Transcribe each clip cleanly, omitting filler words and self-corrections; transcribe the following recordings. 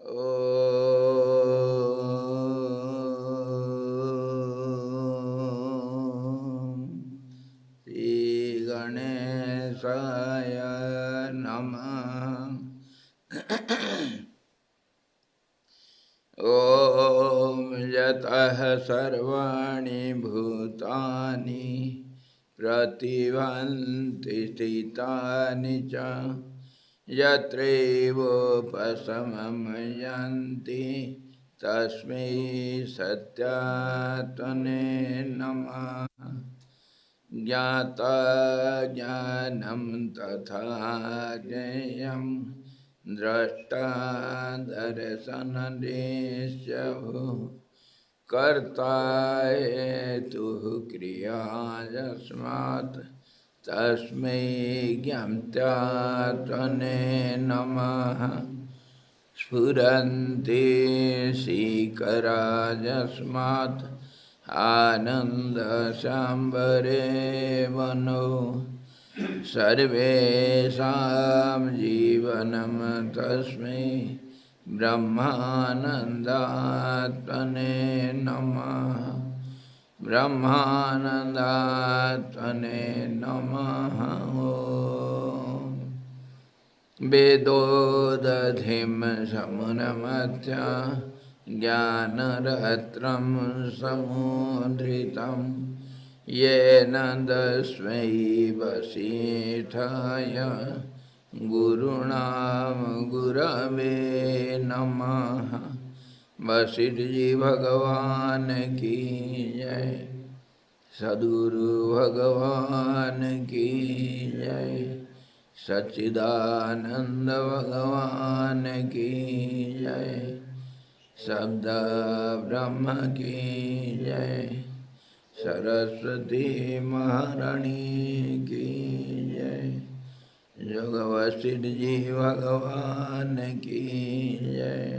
ॐ श्रीगणेशाय नमः। ॐ यतः सर्वाणि भूतानि प्रतिभान्ति स्थितानि च यत्रैवोपशमयन्ति तस्मै सत्यात्मने नमः। ज्ञाता ज्ञानं तथा ज्ञेयं द्रष्टा दर्शनदृश्यः कर्ता हेतुः क्रिया यस्मात् तस्मै ज्ञात्यात्मने नमः। स्फुरन्ति श्रीकरा यस्मात् आनन्दसाम्बरे मनो सर्वेषां जीवनं तस्मै ब्रह्मानन्दात्मने नमः। ब्रह्मानन्दात्मने नमः। वेदोदधिं समुन्मथ्य ज्ञानरत्नं समुद्रितं येन तस्मै वसिष्ठाय गुरुणां गुरवे नमः। वशिष्ठ जी भगवान की जय। सद्गुरु भगवान की जय। सच्चिदानंद भगवान की जय। शब्द ब्रह्म की जय। सरस्वती महारानी की जय। जोग वशिष्ठ जी भगवान की जय।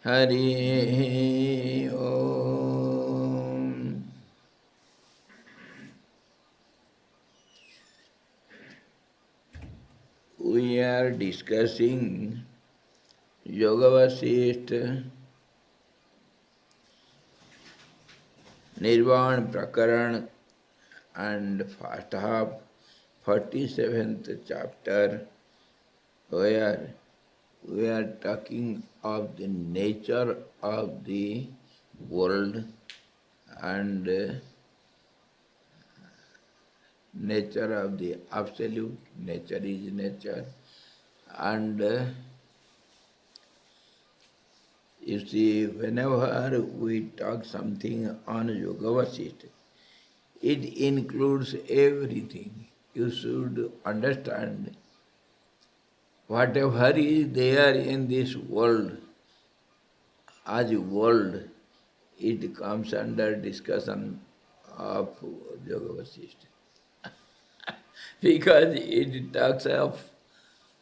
हरि ओम। We are discussing Yoga Vasishtha Nirvana Prakaran and first half 47th chapter, where we are talking of the nature of the world and nature of the absolute. Nature is nature. And you see, whenever we talk something on Yoga Vasishtha, it includes everything. You should understand whatever is there in this world, as a world, it comes under discussion of Yoga Vasishtha. Because it talks of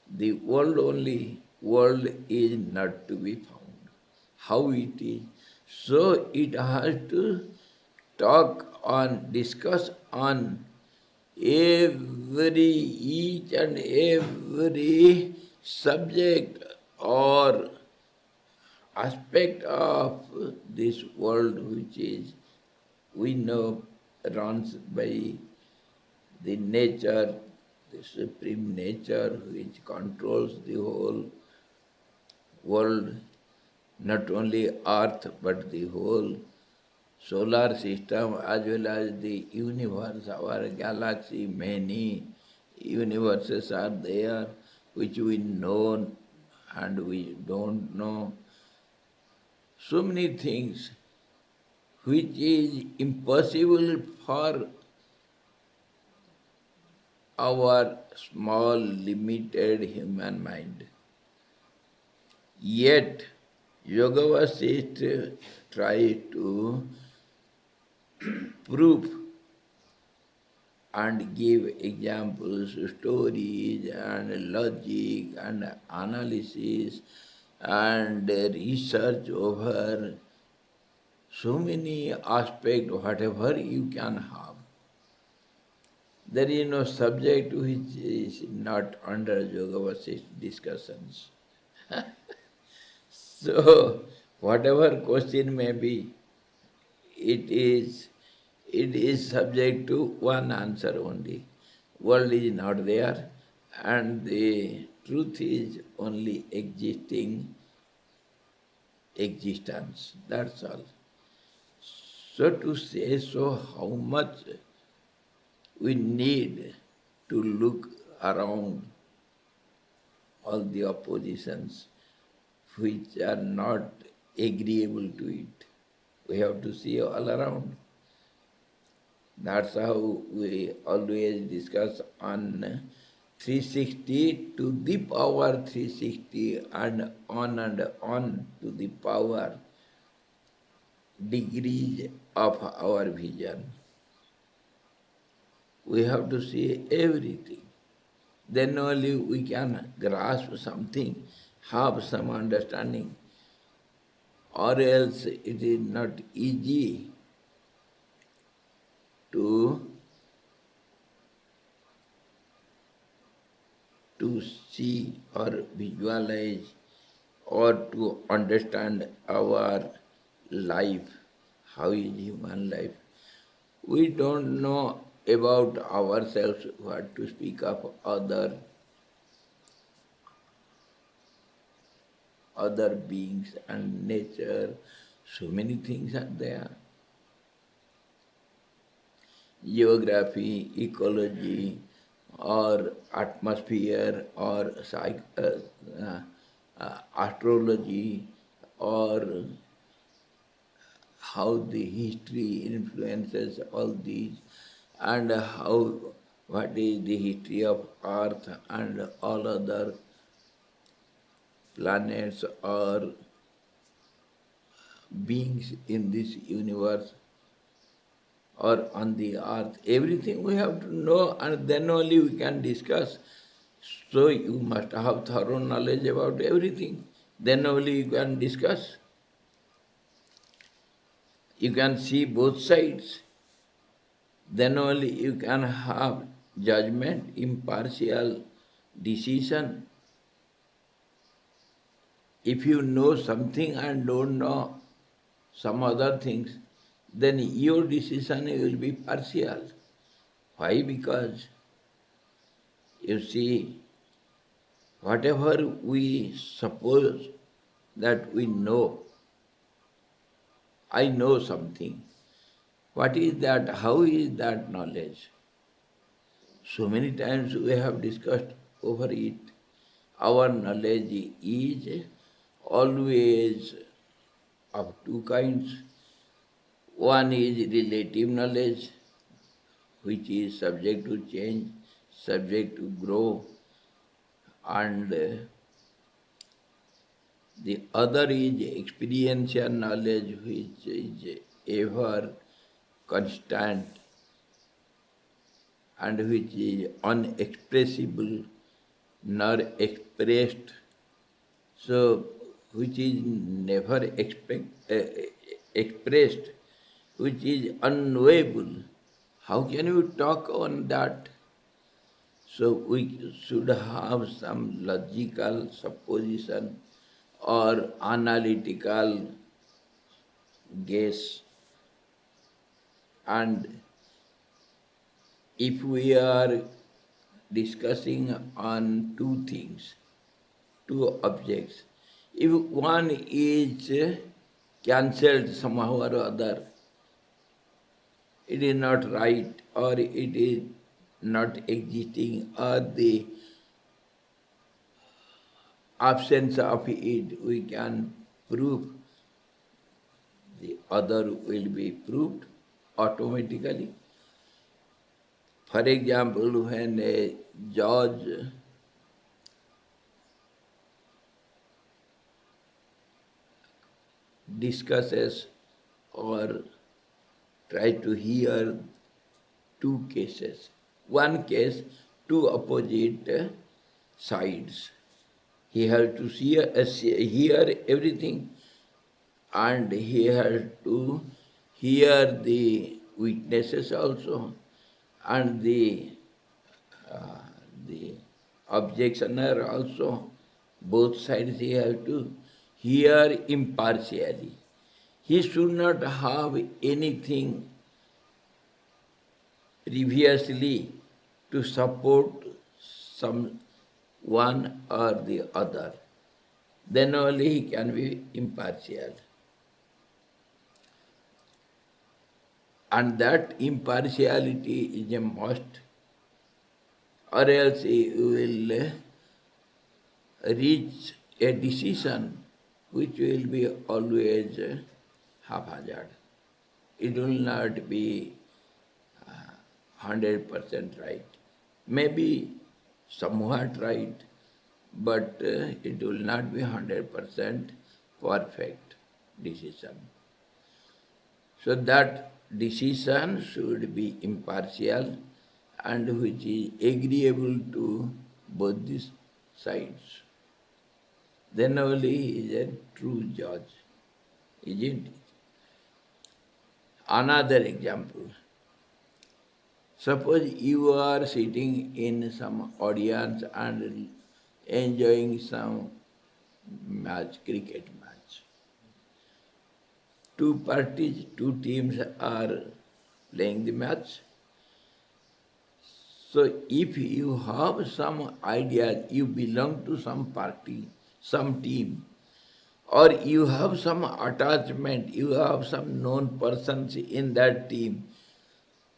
the world only, world is not to be found. How it is. So it has to talk on, discuss on each and every subject or aspect of this world which is, we know, runs by the nature, the supreme nature which controls the whole world, not only earth but the whole solar system as well as the universe, our galaxy. Many universes are there which we know and we don't know. So many things which is impossible for our small limited human mind. Yet Yoga Vasishtha tries to prove and give examples, stories and logic and analysis and research over so many aspects, whatever you can have. There is no subject which is not under Yoga Vasishtha discussions. So, whatever question may be, it is it is subject to one answer only. World is not there, and the truth is only existing existence. That's all. So to say so, how much we need to look around all the oppositions which are not agreeable to it. We have to see all around. That's how we always discuss on 360 to the power 360 and on to the power degrees of our vision. We have to see everything. Then only we can grasp something, have some understanding, or else it is not easy to see or visualize or to understand our life, how is human life. We don't know about ourselves, what to speak of other beings and nature. So many things are there. Geography, ecology, or atmosphere, or astrology, or how the history influences all these, and what is the history of Earth and all other planets or beings in this universe or on the earth. Everything we have to know, and then only we can discuss. So you must have thorough knowledge about everything. Then only you can discuss. You can see both sides. Then only you can have judgment, impartial decision. If you know something and don't know some other things, then your decision will be partial. Why? Because you see, whatever we suppose that we know, I know something. What is that? How is that knowledge? So many times we have discussed over it. Our knowledge is always of two kinds. One is relative knowledge, which is subject to change, subject to grow, and the other is experiential knowledge, which is ever constant and which is unexpressible nor expressed, so which is never expressed, which is unknowable. How can you talk on that? So we should have some logical supposition or analytical guess. And if we are discussing on two things, two objects, if one is cancelled somehow or other, it is not right, or it is not existing, or the absence of it we can prove, the other will be proved automatically. For example, when a judge discusses or tries to hear two cases, one case, two opposite sides. He has to hear everything, and he has to hear the witnesses also, and the Objectioner also, both sides he have to hear impartially. He should not have anything previously to support some one or the other. Then only he can be impartial. And that impartiality is a must, or else he will reach a decision which will be always haphazard. It will not be 100% right. Maybe somewhat right, but it will not be 100% perfect decision. So that decision should be impartial and which is agreeable to both these sides. Then only he is a true judge, isn't it? Another example. Suppose you are sitting in some audience and enjoying some match, cricket match. Two parties, two teams are playing the match. So if you have some idea, you belong to some party, some team, or you have some attachment, you have some known persons in that team,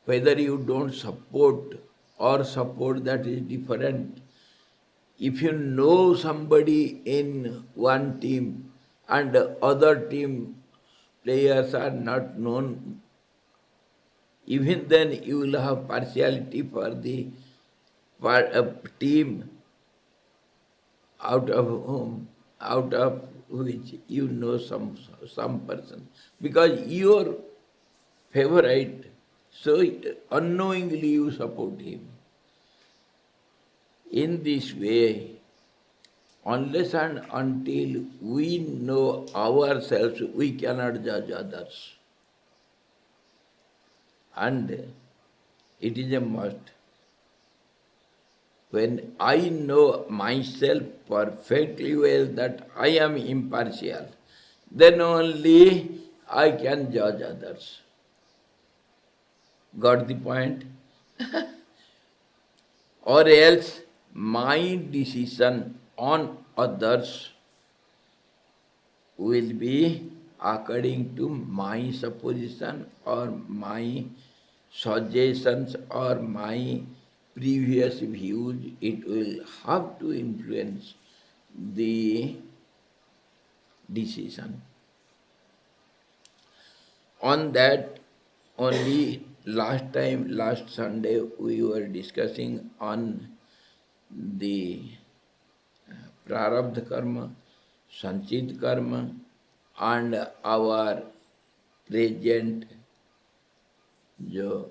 whether you don't support or support, that is different. If you know somebody in one team and other team players are not known, even then you will have partiality for the team out of which you know some person, because your favorite, so unknowingly you support him. In this way, unless and until we know ourselves, we cannot judge others. And it is a must. When I know myself perfectly well that I am impartial, then only I can judge others. Got the point? Or else my decision on others will be according to my supposition or my suggestions or my previous views. It will have to influence the decision. On that only last Sunday, we were discussing on the prarabdha karma, sanchit karma, and our present जो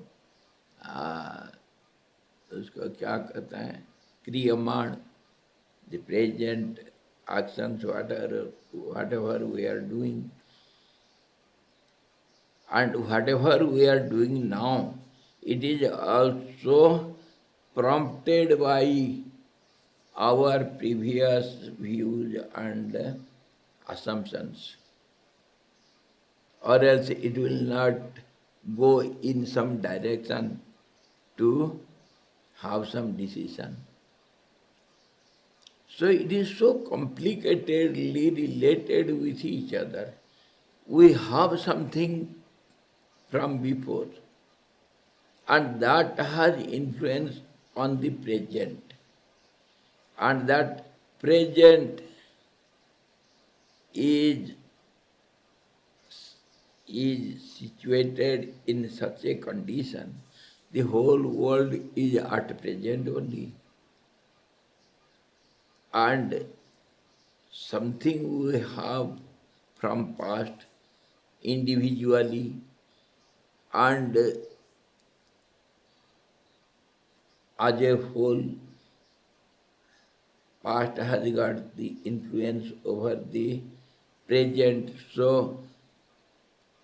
उसको क्या कहते हैं क्रियमाण, the present actions, whatever we are doing, and whatever we are doing now, it is also prompted by our previous views and assumptions, or else it will not go in some direction to have some decision. So it is so complicatedly related with each other. We have something from before, and that has influence on the present, and that present is situated in such a condition, the whole world is at present only. And something we have from past individually and as a whole, past has got the influence over the present. So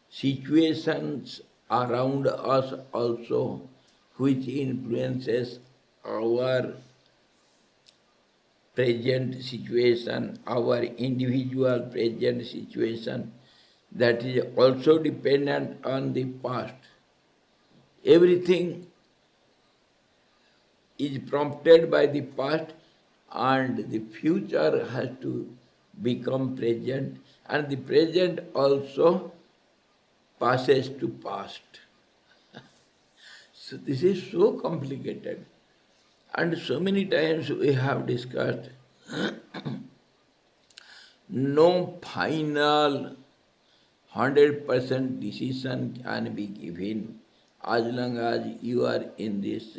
situations around us also which influences our present situation, our individual present situation, that is also dependent on the past. Everything is prompted by the past, and the future has to become present, and the present also passes to past. So this is so complicated. And so many times we have discussed no final 100% decision can be given as long as you are in this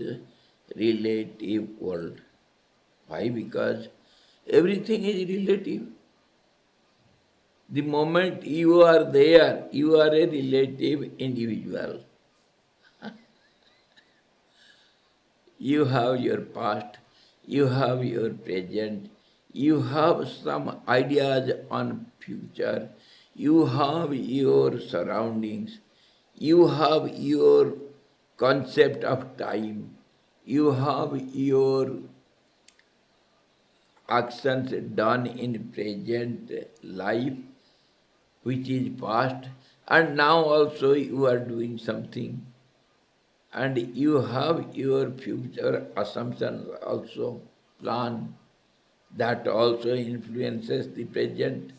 relative world. Why? Because everything is relative. The moment you are there, you are a relative individual. You have your past, you have your present, you have some ideas on future, you have your surroundings, you have your concept of time, you have your actions done in present life, which is past, and now also you are doing something, and you have your future assumptions also plan that also influences the present.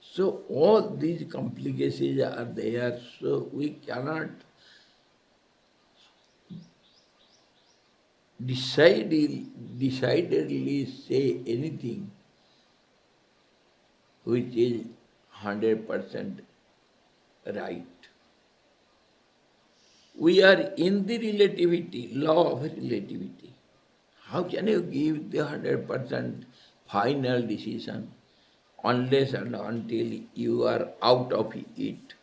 So all these complications are there, so we cannot decidedly say anything which is 100% right. We are in the relativity, law of relativity. How can you give the 100% final decision unless and until you are out of it?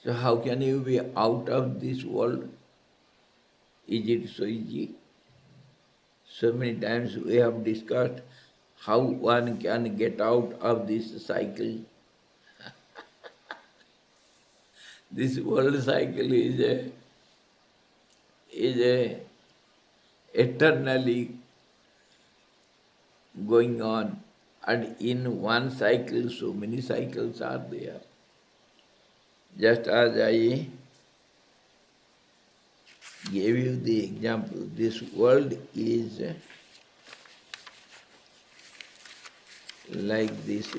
So how can you be out of this world? Is it so easy? So many times we have discussed how one can get out of this cycle. This world cycle is eternally going on, and in one cycle so many cycles are there. Just as I gave you the example, this world is like this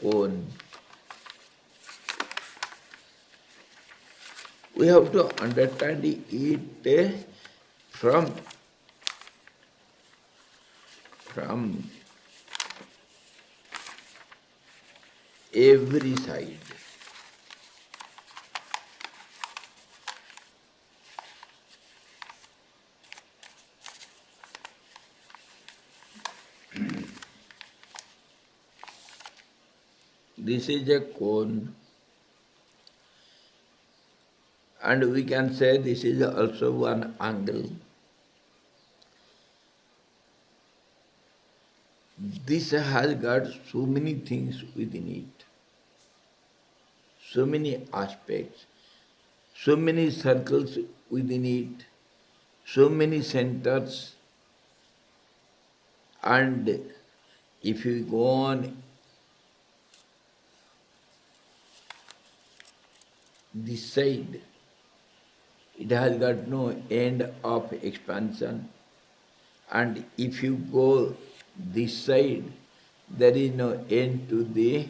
cone. We have to understand it from every side. This is a cone, and we can say this is also one angle. This has got so many things within it, so many aspects, so many circles within it, so many centers, and if you go on this side, it has got no end of expansion, and if you go this side, there is no end to the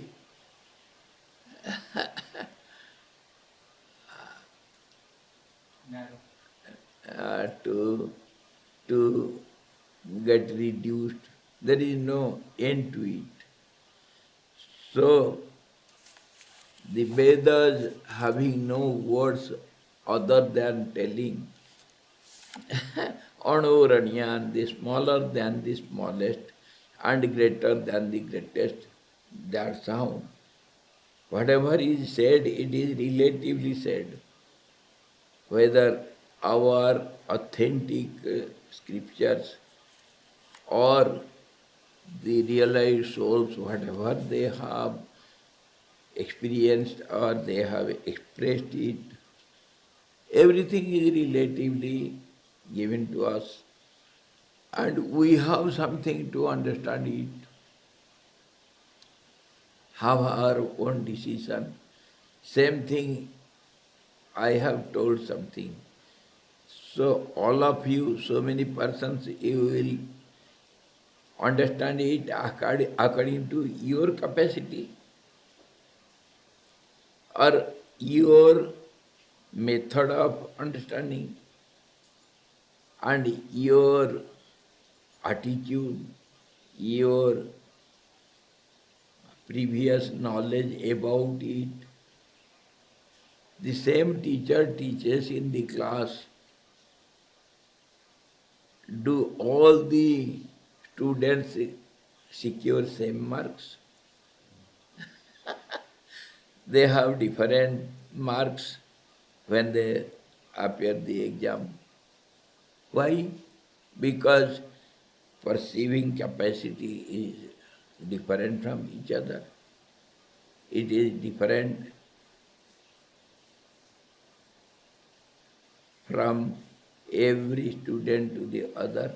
to get reduced. There is no end to it. So the Vedas, having no words other than telling, Anuranyan, the smaller than the smallest and greater than the greatest, that sound. Whatever is said, it is relatively said. Whether our authentic scriptures or the realized souls, whatever they have experienced or they have expressed it, everything is relatively given to us. and we have something to understand it, have our own decision. Same thing, I have told something. So all of you, so many persons, you will understand it according to your capacity or your method of understanding and your attitude, your previous knowledge about it. The same teacher teaches in the class. Do all the students secure same marks? They have different marks when they appear the exam. Why? Because perceiving capacity is different from each other. It is different from every student to the other,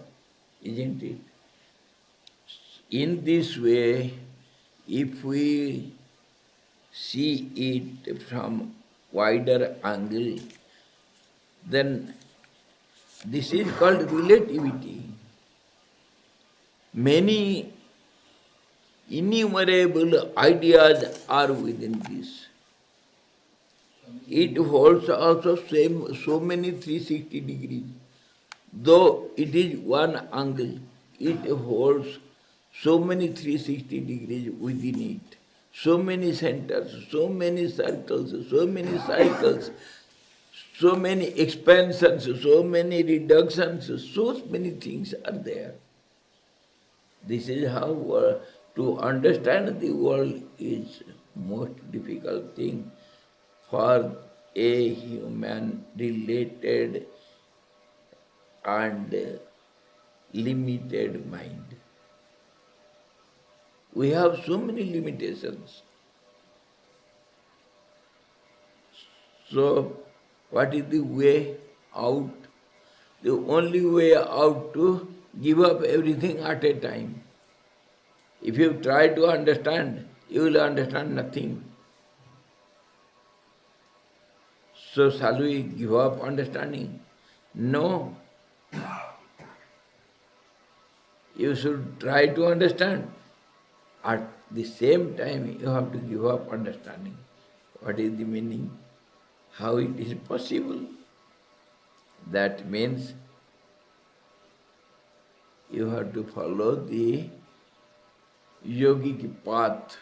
isn't it? In this way, if we see it from wider angle, then this is called relativity. Many innumerable ideas are within this. It holds also same so many 360 degrees. Though it is one angle, it holds so many 360 degrees within it. So many centers, so many circles, so many cycles, so many expansions, so many reductions, so many things are there. This is how to understand the world is most difficult thing for a human related and limited mind. We have so many limitations. So, what is the way out? The only way out to give up everything at a time. If you try to understand, you will understand nothing. So, shall we give up understanding? No. You should try to understand. At the same time, you have to give up understanding. What is the meaning? How it is possible? That means you have to follow the yogic path.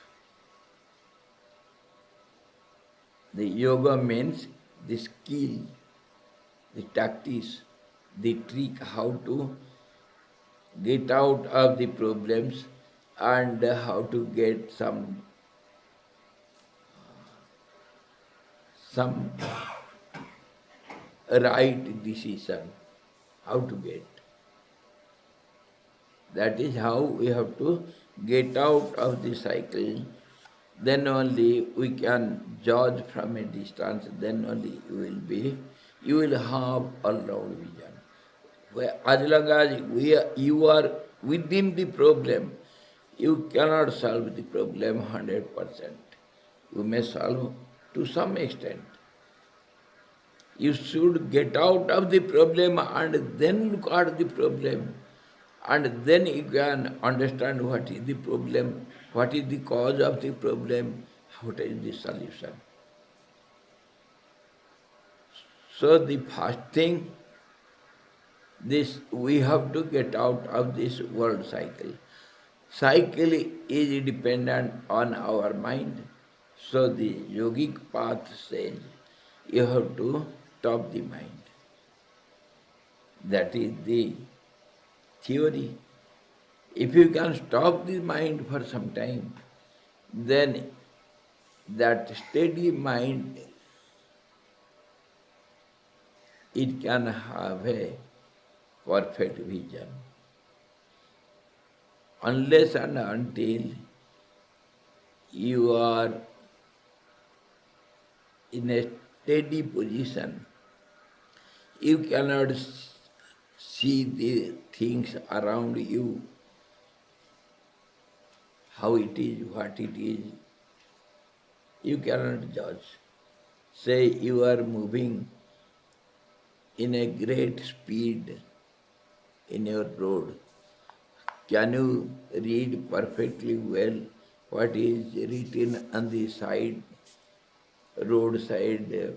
The yoga means the skill, the tactics, the trick how to get out of the problems and how to get some right decision. How to get. That is how we have to get out of the cycle. Then only we can judge from a distance, then only you will have all-round vision. As long as you are within the problem, you cannot solve the problem 100%. You may solve to some extent. You should get out of the problem and then look at the problem. And then you can understand what is the problem, what is the cause of the problem, what is the solution. So the first thing, we have to get out of this world cycle. Cycle is dependent on our mind. So the yogic path says you have to stop the mind. That is the theory. If you can stop the mind for some time, then that steady mind, it can have a perfect vision. Unless and until you are in a steady position, you cannot see the things around you, how it is, what it is. You cannot judge. Say you are moving in a great speed in your road. Can you read perfectly well what is written on the roadside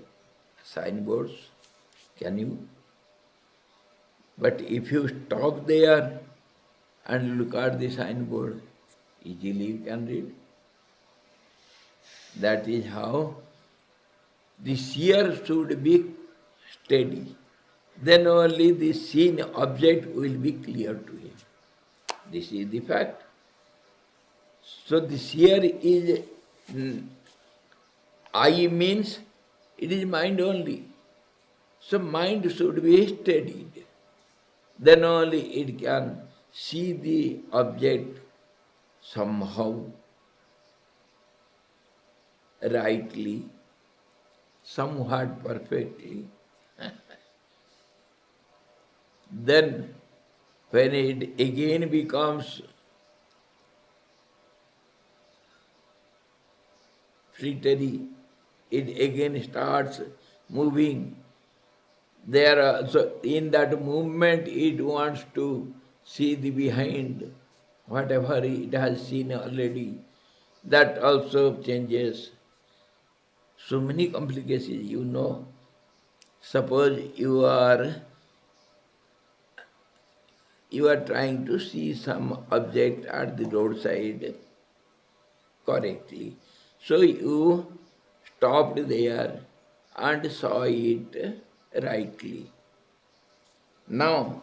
signboards? Can you? But if you stop there and look at the signboard, easily you can read. That is how the seer should be steady. Then only the seen object will be clear to him. This is the fact. So the seer is eye means it is mind only. So mind should be steadied. Then only it can see the object somehow rightly, somewhat perfectly. Then when it again becomes flittery, it again starts moving. So in that movement it wants to see the behind, whatever it has seen already. That also changes. So many complications, you know. Suppose you are trying to see some object at the roadside correctly. So you stopped there and saw it rightly. Now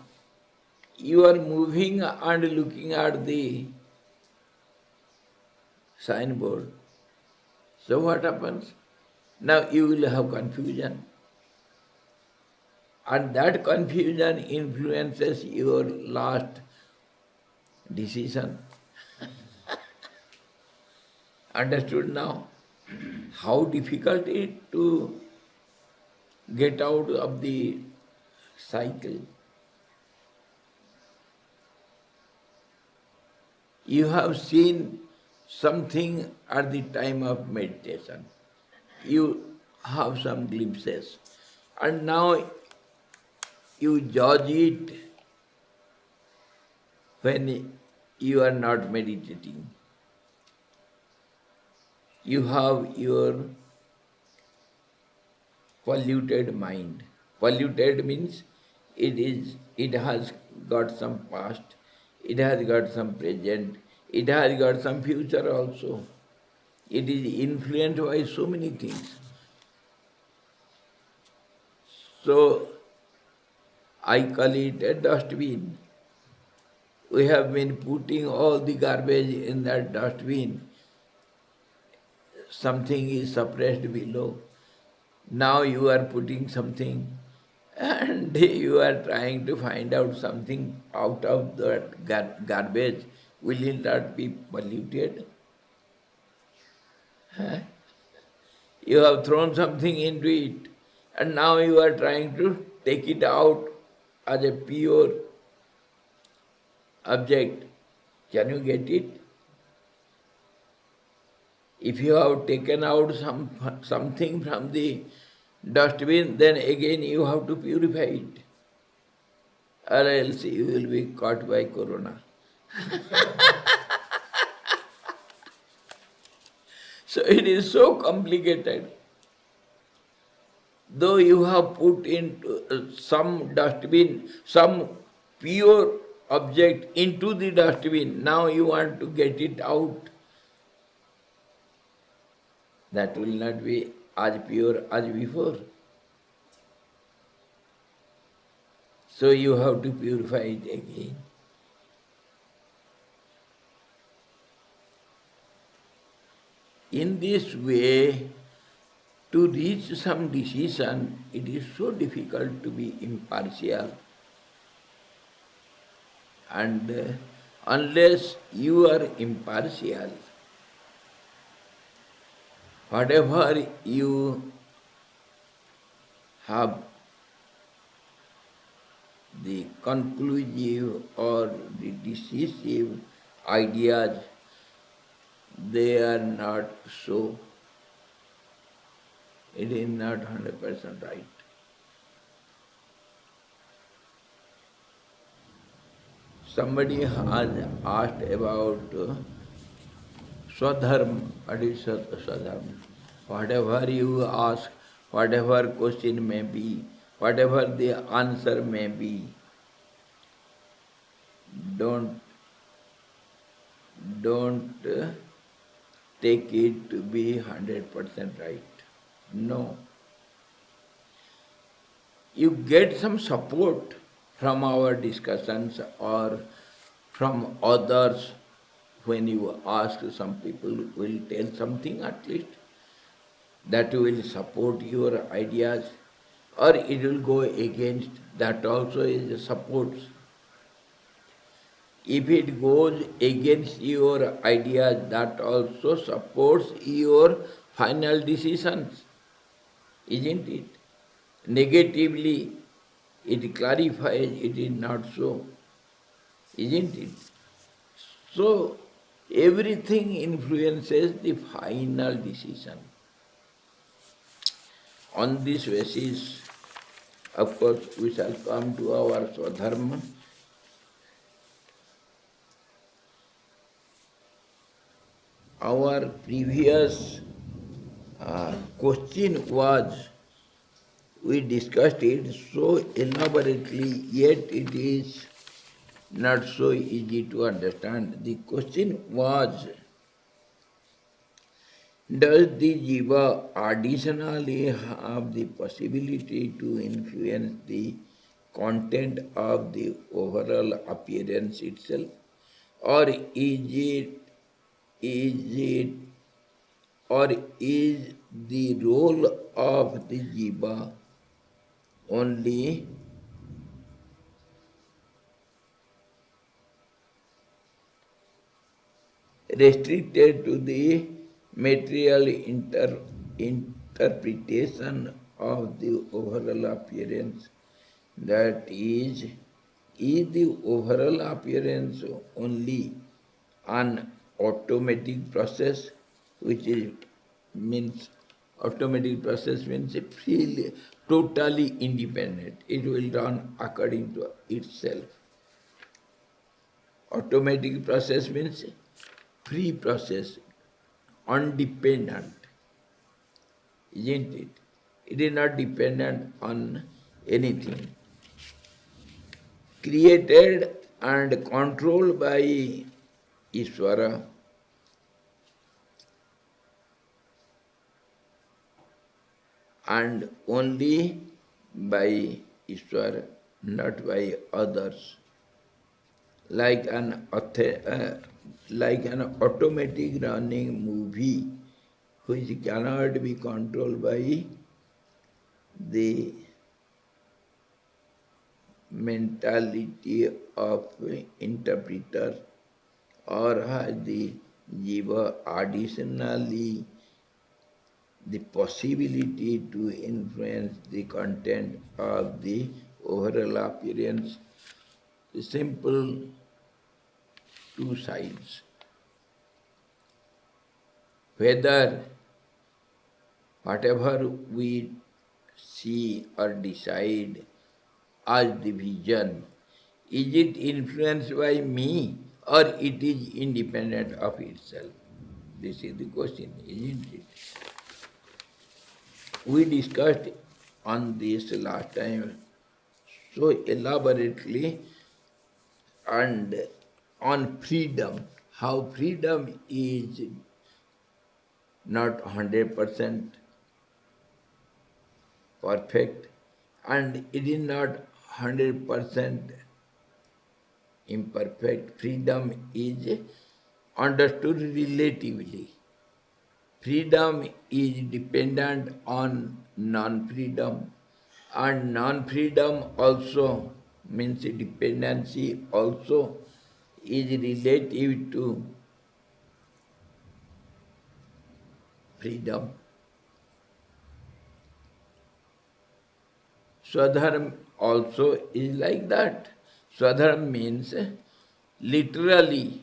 you are moving and looking at the signboard. So what happens? Now you will have confusion. And that confusion influences your last decision. Understood now? How difficult it is to get out of the cycle. You have seen something at the time of meditation. You have some glimpses. And now you judge it when you are not meditating. You have your polluted mind. Polluted means it has got some past, it has got some present, it has got some future also. It is influenced by so many things. So I call it a dustbin. We have been putting all the garbage in that dustbin. Something is suppressed below. Now you are putting something and you are trying to find out something out of that garbage. Will it not be polluted? Huh? You have thrown something into it and now you are trying to take it out as a pure object. Can you get it? If you have taken out something from the dustbin, then again you have to purify it. Or else you will be caught by corona. So it is so complicated. Though you have put into some dustbin, some pure object into the dustbin, now you want to get it out. That will not be as pure as before. So you have to purify it again. In this way, to reach some decision, it is so difficult to be impartial. And unless you are impartial, whatever you have the conclusive or the decisive ideas, they are not so. It is not 100% right. Somebody has asked about Swadharma. What is Swadharma? Whatever you ask, whatever question may be, whatever the answer may be, don't don't take it to be 100% right. No. You get some support from our discussions or from others when you ask. Some people will tell something at least that will support your ideas, or it will go against. That also is a support. If it goes against your ideas, that also supports your final decisions, isn't it? Negatively, it clarifies it is not so, isn't it? So, everything influences the final decision. On this basis, of course, we shall come to our Swadharma. Our previous question was, we discussed it so elaborately, yet it is not so easy to understand. The question was, does the jiva additionally have the possibility to influence the content of the overall appearance itself? Or is or is the role of the jiva only restricted to the material interpretation of the overall appearance? That is the overall appearance only an automatic process, which is means automatic process means feel totally independent. It will run according to itself. Automatic process means free process, undependent, isn't it? It is not dependent on anything. Created and controlled by Ishvara, and only by Ishvara, not by others. Like an automatic running movie, which cannot be controlled by the mentality of interpreter, or has the jiva additionally the possibility to influence the content of the overall appearance. The simple two sides. Whether whatever we see or decide as the vision, is it influenced by me or it is independent of itself? This is the question, isn't it? We discussed on this last time so elaborately, and on freedom, how freedom is not 100% perfect and it is not 100% imperfect. Freedom is understood relatively. Freedom is dependent on non-freedom, and non-freedom also means dependency also is relative to freedom. Swadharma also is like that. Swadharma means literally.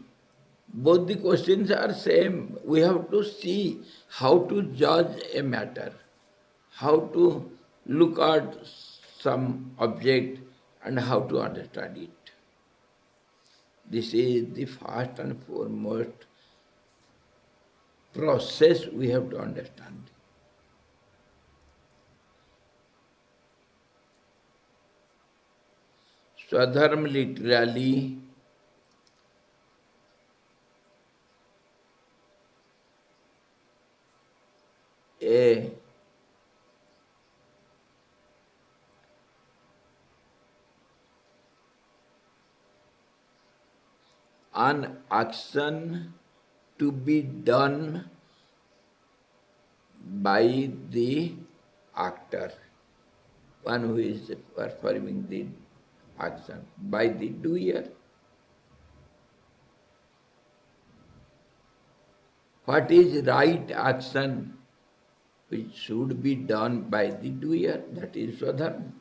Both the questions are same. We have to see how to judge a matter, how to look at some object and how to understand it. This is the first and foremost process we have to understand. Swadharma literally a an action to be done by the actor, one who is performing the action, by the doer. What is right action which should be done by the doer? That is Swadharma.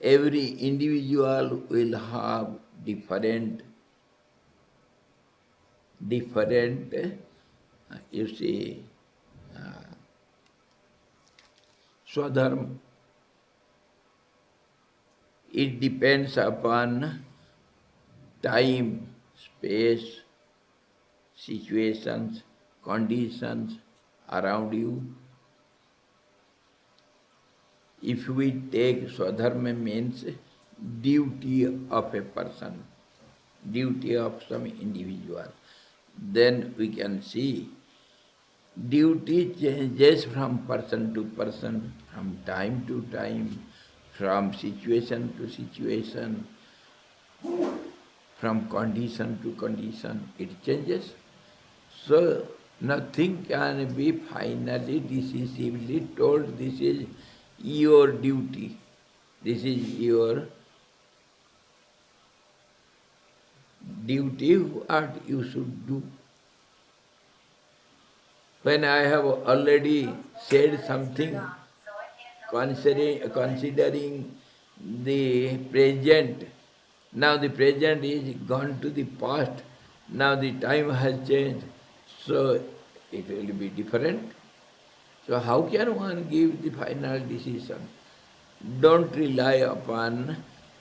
Every individual will have different, you see, Swadharma. It depends upon time, space, situations, conditions around you. If we take Swadharma means duty of a person, duty of some individual, then we can see duty changes from person to person, from time to time, from situation to situation, from condition to condition, it changes. So nothing can be finally decisively told this is your duty, this is your duty, what you should do. When I have already said something considering the present, now the present is gone to the past, now the time has changed, so it will be different. So how can one give the final decision? Don't rely upon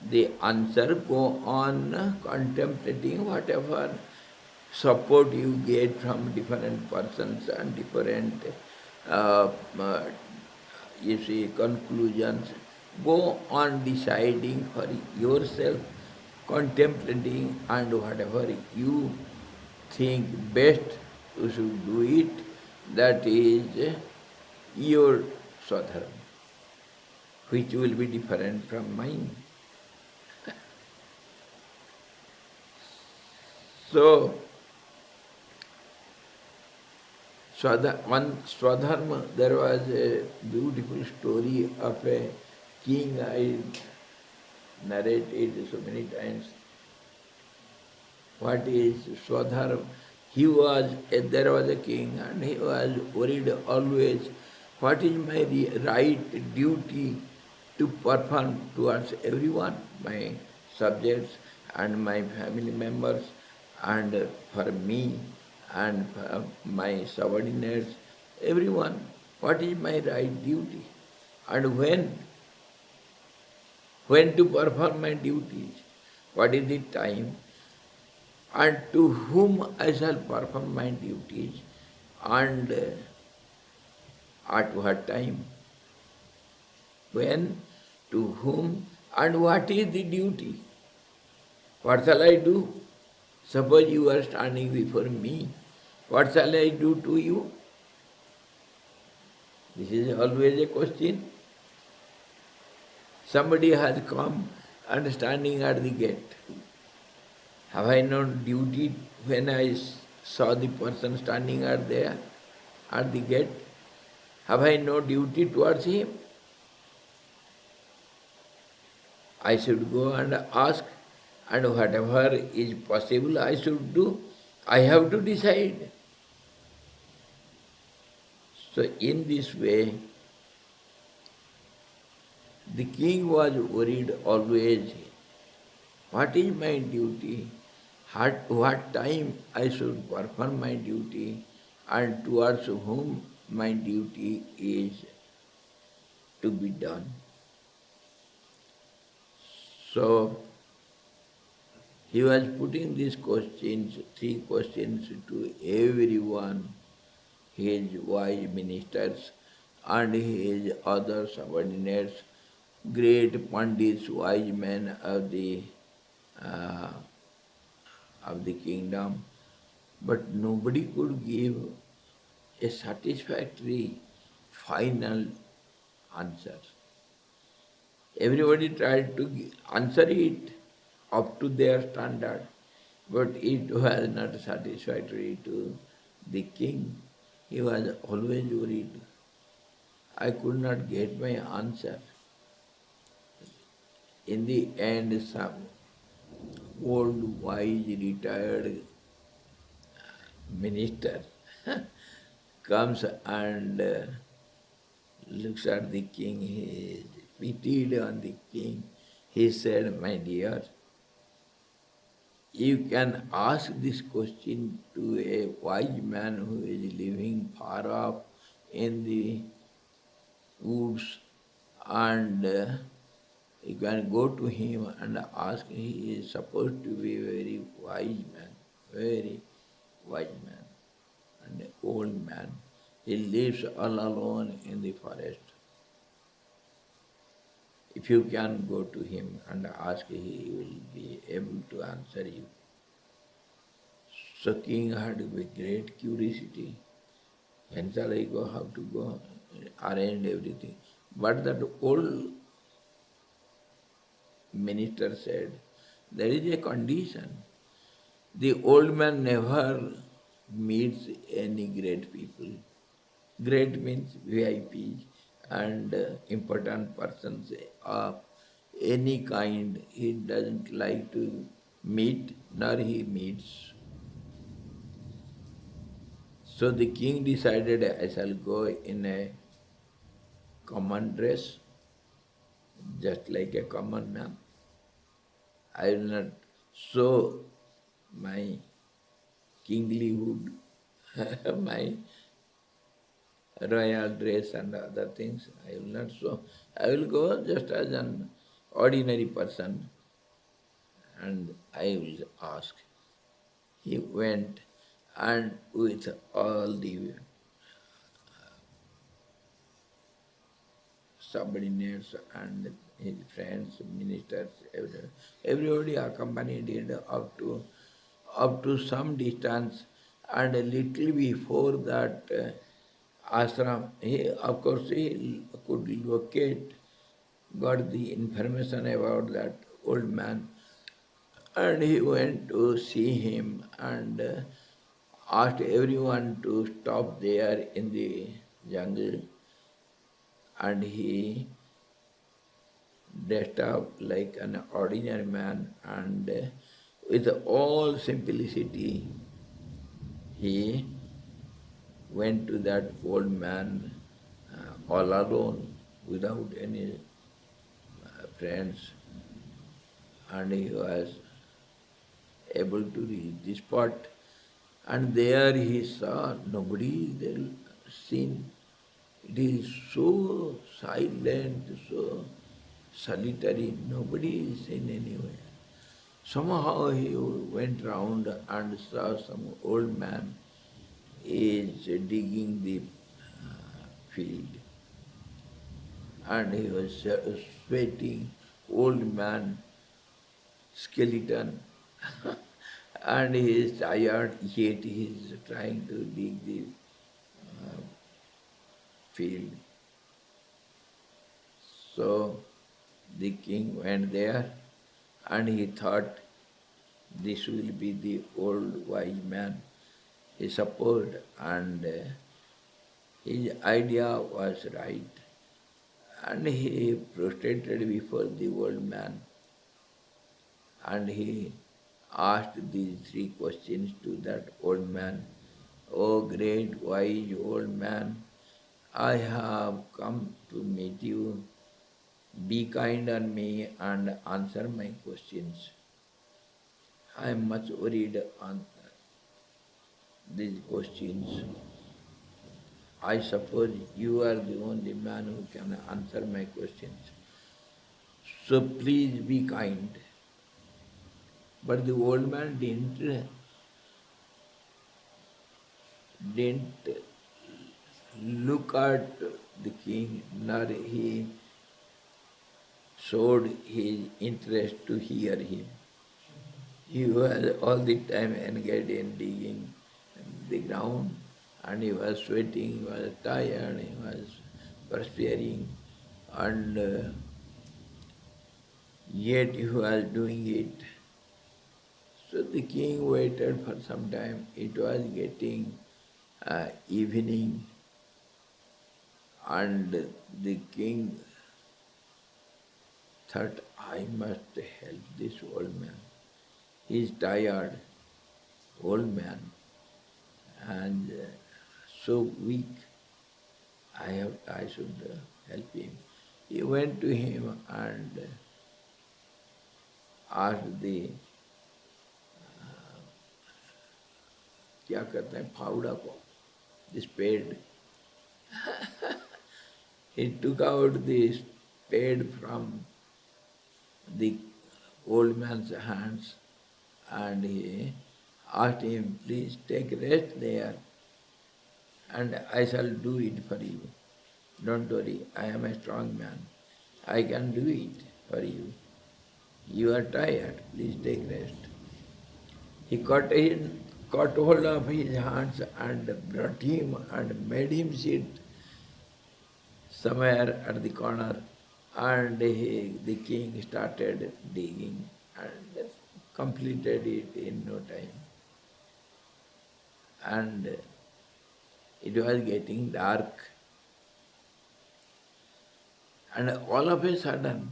the answer, go on contemplating whatever support you get from different persons and different, uh, uh, you see, conclusions. Go on deciding for yourself, contemplating, and whatever you think best, you should do it. That is your Swadharma, which will be different from mine. So, one Swadharma, there was a beautiful story of a king. I narrated so many times. What is Swadharma? There was a king and he was worried always, what is my right duty to perform towards everyone, my subjects and my family members, and for me and for my subordinates, everyone, what is my right duty? And when to perform my duties, what is the time, and to whom I shall perform my duties, and at what time, when, to whom, and what is the duty. What shall I do? Suppose you are standing before me, what shall I do to you? This is always a question. Somebody has come and standing at the gate. Have I no duty when I saw the person standing at there, at the gate? Have I no duty towards him? I should go and ask, and whatever is possible I should do. I have to decide. So in this way, The king was worried always. What is my duty? What time I should perform my duty, and towards whom my duty is to be done. So he was putting these questions, three questions to everyone, his wise ministers and his other subordinates, great pandits, wise men uh, of the kingdom, but nobody could give a satisfactory final answer. Everybody tried to answer it up to their standard, but it was not satisfactory to the king. He was always worried. I could not get my answer. In the end, some old, wise, retired minister comes and looks at the king. He is pitied on the king. He said, my dear, you can ask this question to a wise man who is living far off in the woods, and you can go to him and ask. He is supposed to be a very wise man, and an old man. He lives all alone in the forest. If you can go to him and ask, he will be able to answer you. So king had with great curiosity. When shall I go? How to go? Arrange everything. But that old minister said, there is a condition. The old man never meets any great people. Great means VIPs and important persons of any kind. He doesn't like to meet, nor he meets. So the king decided, I shall go in a common dress, just like a common man. I will not show my kinglyhood, my royal dress and other things. I will not show. I will go just as an ordinary person and I will ask. He went, and with all the subordinates and his friends, ministers, everybody accompanied him up to some distance, and a little before that ashram, of course he could locate, got the information about that old man, and he went to see him and asked everyone to stop there in the jungle, and he dressed up like an ordinary man, and with all simplicity he went to that old man all alone without any friends, and he was able to reach the spot, and there he saw nobody there seen. It is so silent, so solitary, nobody is seen anywhere. Somehow he went round and saw some old man is digging the field, and he was sweating, old man, skeleton, and he is tired, yet he is trying to dig the field. So the king went there, and he thought this will be the old wise man. He supposed, and his idea was right. And he prostrated before the old man, and he asked these three questions to that old man. O great wise old man, I have come to meet you be kind on me and answer my questions. I am much worried on these questions. I suppose you are the only man who can answer my questions. So please be kind. But the old man didn't look at the king, nor he showed his interest to hear him. He was all the time engaged in digging the ground, and he was sweating, he was tired, he was perspiring, and yet he was doing it. So the king waited for some time. It was getting evening, and the king thought, I must help this old man. He is tired, old man, and so weak. I should help him. He went to him and asked the क्या कहते हैं फावड़ा को, the spade. He took out the spade from the old man's hands and he asked him, please take rest there and I shall do it for you. Don't worry, I am a strong man. I can do it for you. You are tired, please take rest. He caught hold of his hands and brought him and made him sit somewhere at the corner, and the king started digging and completed it in no time. And it was getting dark. And all of a sudden,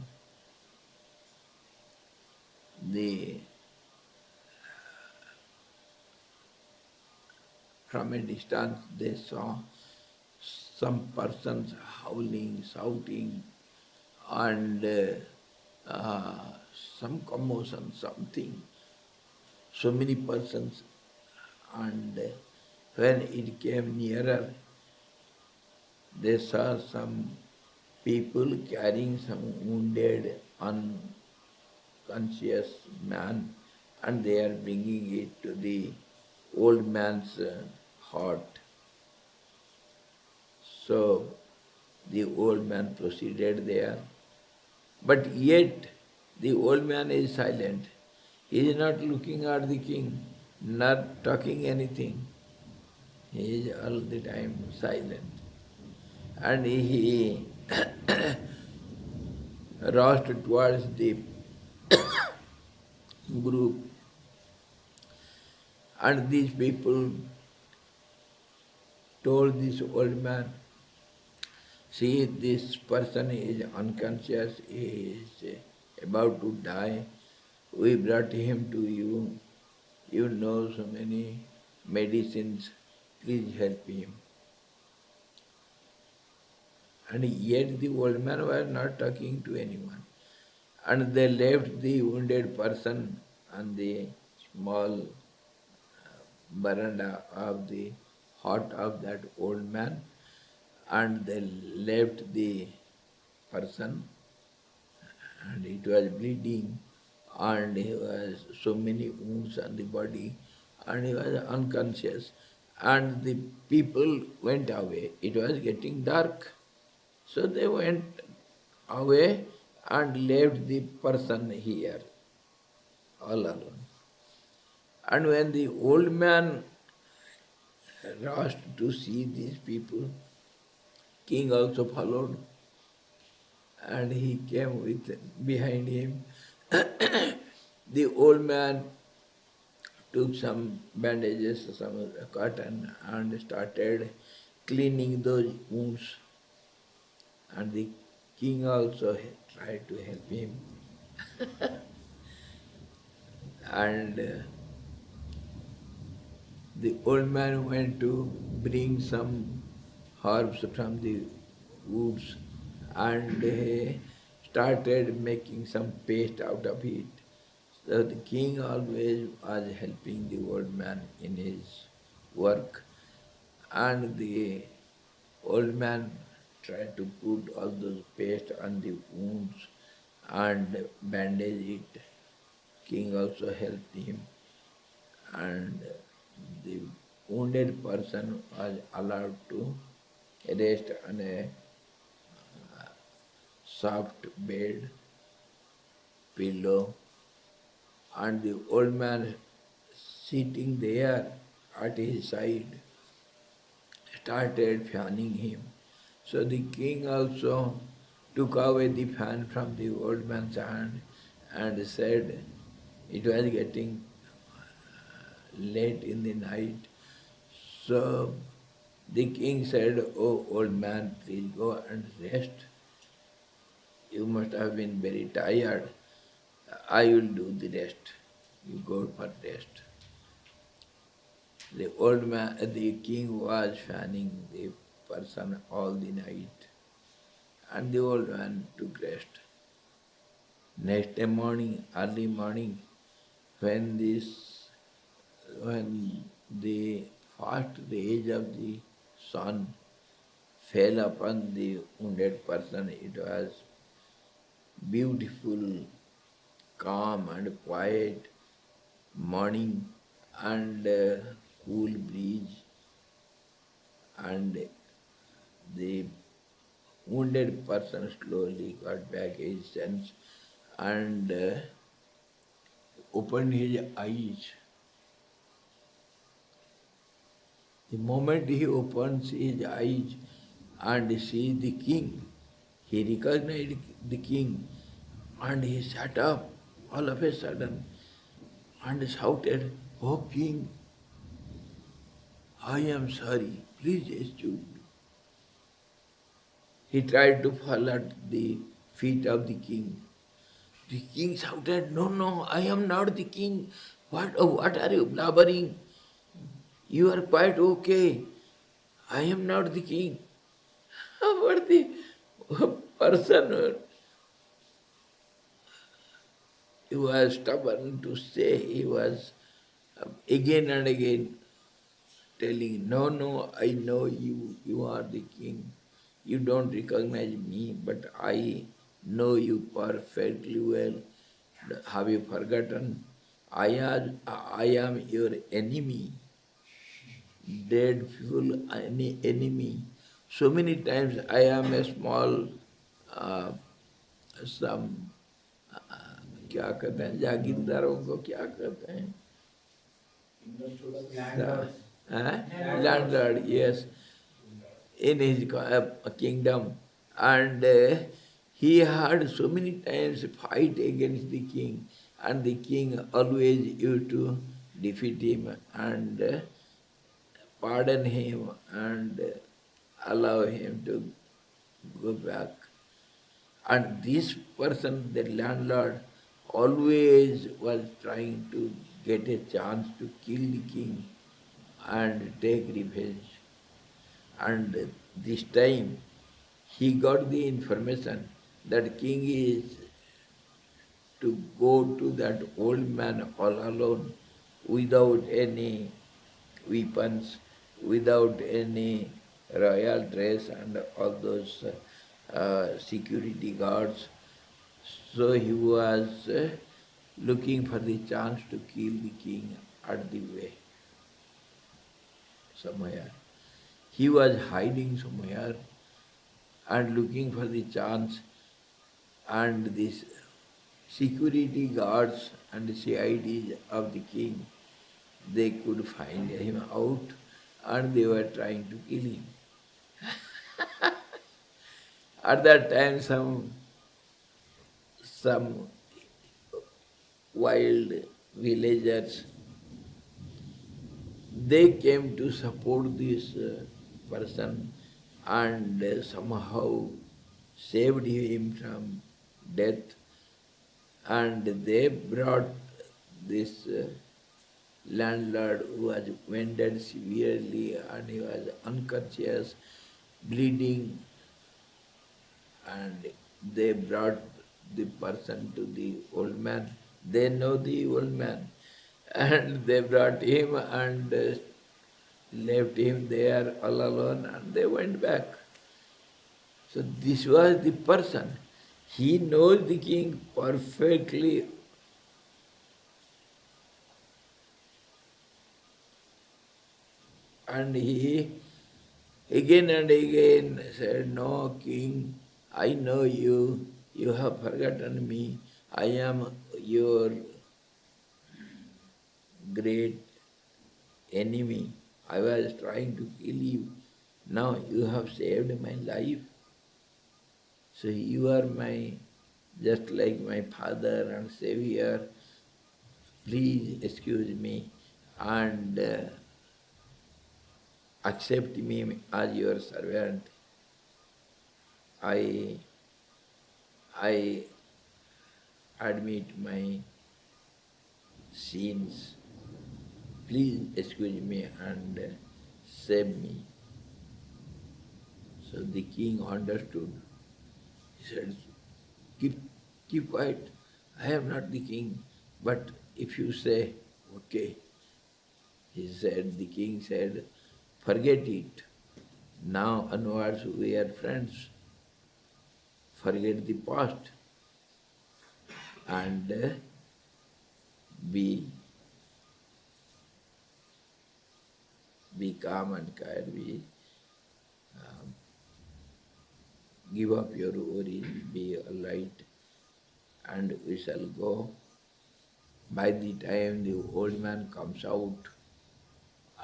from a distance they saw some persons howling, shouting, and some commotion, something. So many persons. And when it came nearer, they saw some people carrying some wounded, unconscious man, and they are bringing it to the old man's hut. So the old man proceeded there. But yet the old man is silent. He is not looking at the king, not talking anything. He is all the time silent. And he rushed towards the group. And these people told this old man, see, this person is unconscious, he is about to die. We brought him to you. You know so many medicines. Please help him. And yet the old man was not talking to anyone. And they left the wounded person on the small veranda of the hut of that old man, and they left the person, and it was bleeding, and he was so many wounds on the body, and he was unconscious. And the people went away. It was getting dark. So they went away and left the person here, all alone. And when the old man rushed to see these people, king also followed, and he came with behind him. The old man took some bandages, some cotton, and started cleaning those wounds. And the king also tried to help him. And the old man went to bring some herbs from the woods, and he started making some paste out of it. So the king always was helping the old man in his work, and the old man tried to put all those paste on the wounds and bandage it. King also helped him, and the wounded person was allowed to rest on a soft bed, pillow, and the old man sitting there at his side started fanning him. So the king also took away the fan from the old man's hand and said it was getting late in the night. So the king said, "Oh old man, please go and rest. You must have been very tired. I will do the rest. You go for rest." The old man, the king was fanning the person all the night, and the old man took rest. Next day morning, early morning, when when the first rays of the sun fell upon the wounded person, it was beautiful, calm and quiet morning, and cool breeze, and the wounded person slowly got back his sense and opened his eyes. The moment he opens his eyes and sees the king, he recognized the king, and he sat up all of a sudden and shouted, "Oh king, I am sorry, please excuse me." He tried to fall at the feet of the king. The king shouted, "No, no, I am not the king. What are you blabbering? You are quite okay. I am not the king." But the person who was stubborn to say, he was again and again telling, "No, no, I know you. You are the king. You don't recognize me, but I know you perfectly well. Have you forgotten? I am your enemy, dreadful enemy. So many times I am a small, some, क्या कहते हैं जागीरदारों को क्या कहते हैं landlord, yes, in his kingdom, and he had so many times fight against the king, and the king always used to defeat him and pardon him and allow him to go back. And this person, the landlord, always was trying to get a chance to kill the king and take revenge. And this time he got the information that king is to go to that old man all alone without any weapons, without any royal dress and all those security guards. So he was looking for the chance to kill the king at the way, somewhere. He was hiding somewhere and looking for the chance, and these security guards and CIDs of the king, they could find him out and they were trying to kill him. At that time some wild villagers, they came to support this person and somehow saved him from death, and they brought this landlord who was wounded severely and he was unconscious, bleeding, and they brought the person to the old man. They know the old man. And they brought him and left him there all alone and they went back. So this was the person. He knows the king perfectly. And he again and again said, "No, king, I know you. You have forgotten me. I am your great enemy. I was trying to kill you. Now you have saved my life. So you are just like my father and savior. Please excuse me and accept me as your servant. I, I admit my sins. Please excuse me and save me." So the king understood. He said, keep, keep quiet. I am not the king. But if you say, okay, the king said, forget it. Now onwards we are friends. Forget the past and be calm and quiet. Give up your worries, be alright, and we shall go. By the time the old man comes out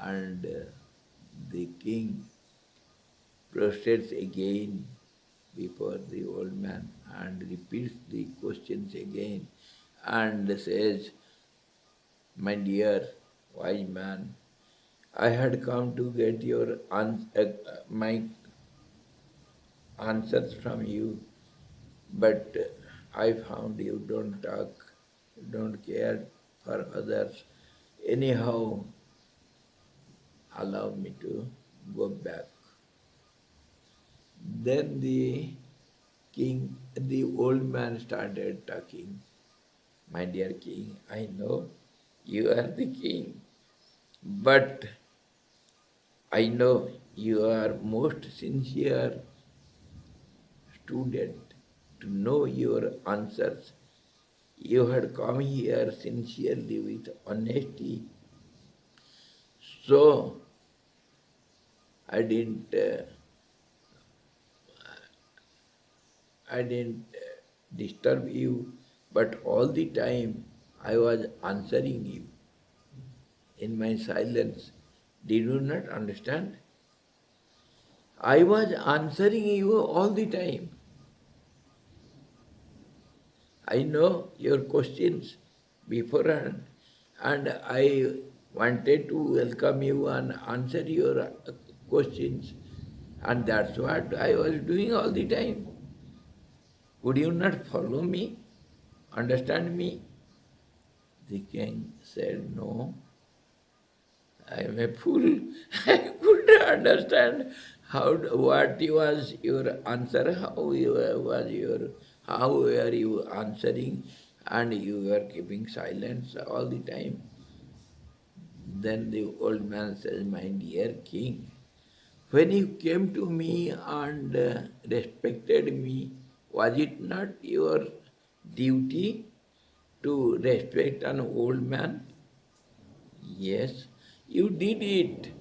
and the king prostrates again before the old man and repeats the questions again and says, "My dear wise man, I had come to get my answers from you, but I found you don't talk, you don't care for others. Anyhow, allow me to go back." Then the old man started talking. "My dear king, I know you are the king, but I know you are most sincere student to know your answers. You had come here sincerely with honesty, so I didn't disturb you, but all the time I was answering you in my silence. Did you not understand? I was answering you all the time. I know your questions beforehand, and I wanted to welcome you and answer your questions, and that's what I was doing all the time. Would you not follow me? Understand me?" The king said, "No, I am a fool. I couldn't understand what was your answer, how were you answering, and you were keeping silence all the time." Then the old man says, "My dear king, when you came to me and respected me, was it not your duty to respect an old man?" "Yes, you did it.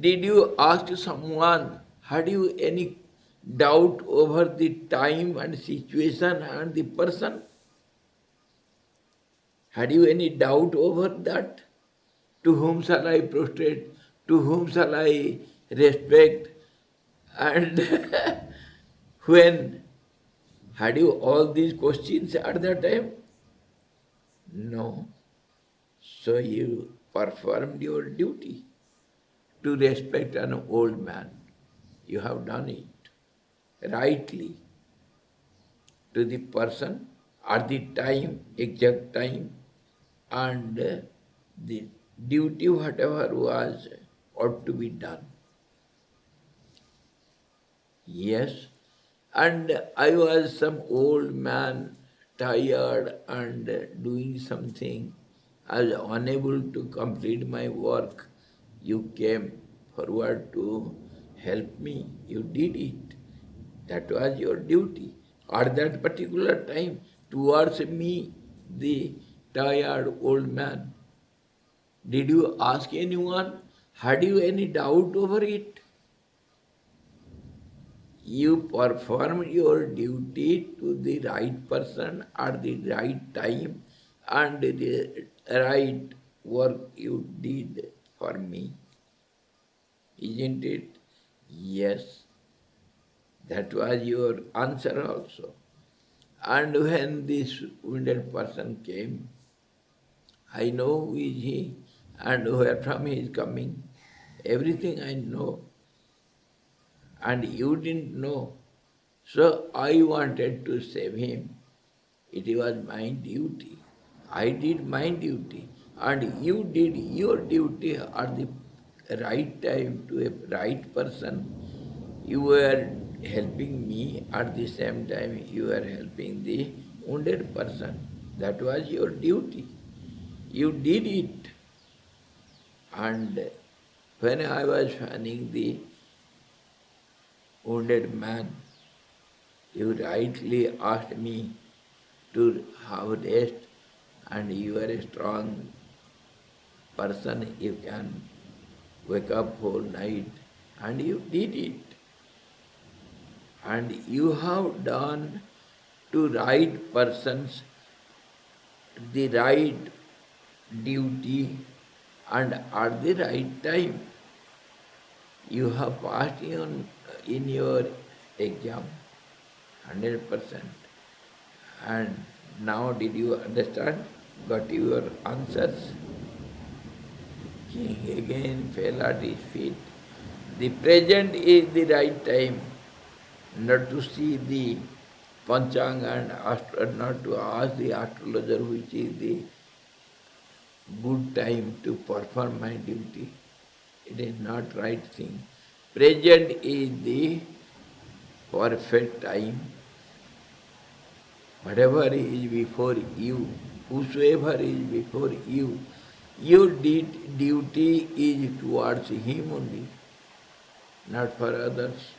Did you ask someone? Had you any doubt over the time and situation and the person? Had you any doubt over that? To whom shall I prostrate? To whom shall I respect? And when had you all these questions at that time?" "No." So you performed your duty to respect an old man. You have done it rightly to the person at the time, exact time, and the duty whatever was ought to be done. Yes, and I was some old man tired and doing something, I was unable to complete my work. You came forward to help me. You did it. That was your duty. At that particular time, towards me, the tired old man, did you ask anyone? Had you any doubt over it? You performed your duty to the right person at the right time and the right work you did for me. Isn't it? Yes. That was your answer also. And when this wounded person came, I know who is he and where from he is coming. Everything I know. And you didn't know. So I wanted to save him. It was my duty. I did my duty. And you did your duty at the right time to a right person. You were helping me, at the same time you were helping the wounded person. That was your duty. You did it. And when I was fanning the wounded man, you rightly asked me to have rest, and you are a strong person, you can wake up whole night, and you did it. And you have done to right persons the right duty and at the right time. You have passed in your exam 100%. And now did you understand? Got your answers? King again fell at his feet. The present is the right time, not to see the Panchang and not to ask the astrologer which is the good time to perform my duty. It is not right thing. Present is the perfect time. Whatever is before you, whosoever is before you, your duty is towards him only, not for others,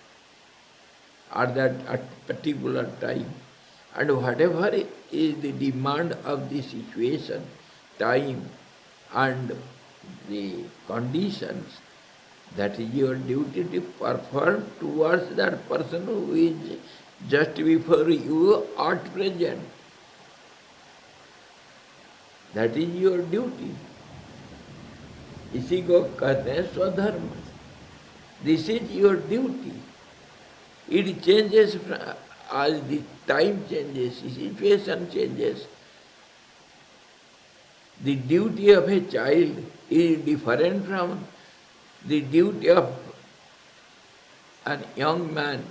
at particular time. And whatever is the demand of the situation, time, and the conditions, that is your duty to perform towards that person who is just before you at present. That is your duty. इसी को कहते हैं स्वधर्म. This is your duty. It changes as the time changes, the situation changes. The duty of a child is different from the duty of an young man,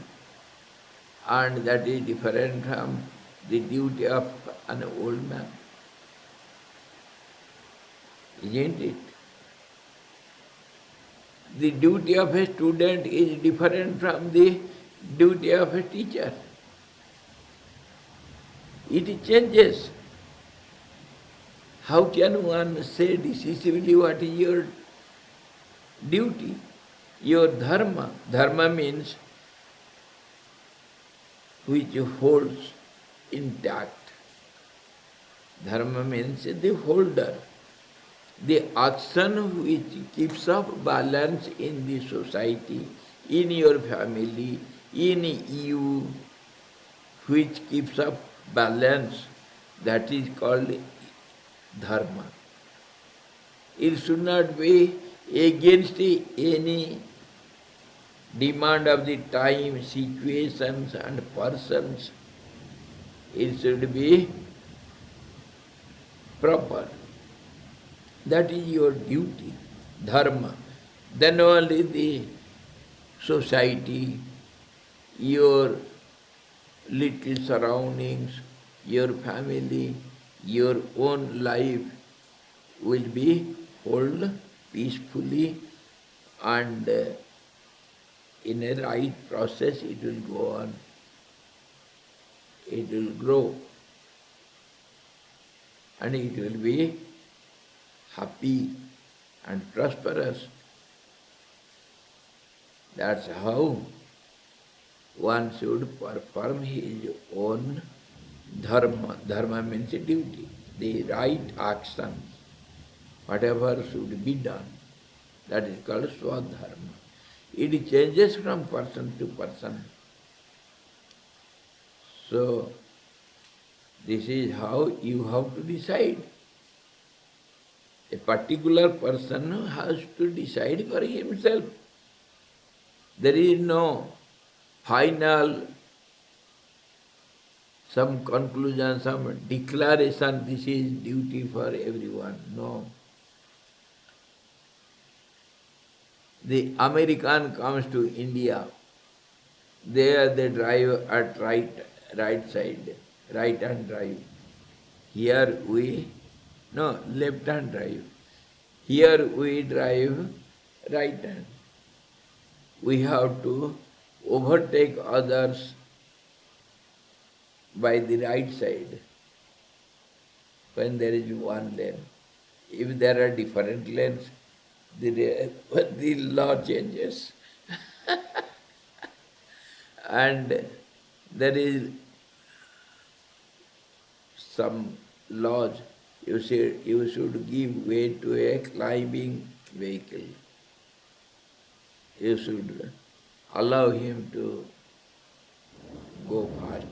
and that is different from the duty of an old man. Isn't it? The duty of a student is different from the duty of a teacher. It changes. How can one say decisively what is your duty, your dharma? Dharma means which holds intact. Dharma means the holder, the action which keeps up balance in the society, in your family, in you, which keeps up balance, that is called dharma. It should not be against any demand of the time, situations and persons. It should be proper. That is your duty, dharma. Then only the society, your little surroundings, your family, your own life will be held peacefully, and in a right process it will go on. It will grow. and it will be happy and prosperous. That's how one should perform his own dharma. Dharma means duty, the right action, whatever should be done. That is called swadharma. It changes from person to person. So, this is how you have to decide. A particular person has to decide for himself. There is no final, some conclusion, some declaration, this is duty for everyone. No. The American comes to India, there they drive at right side, right hand drive. Here we, no, left hand drive. Here we drive right hand. We have to overtake others by the right side when there is one lane. If there are different lanes, the law changes. And there is some laws. You should give way to a climbing vehicle. You should allow him to go fast.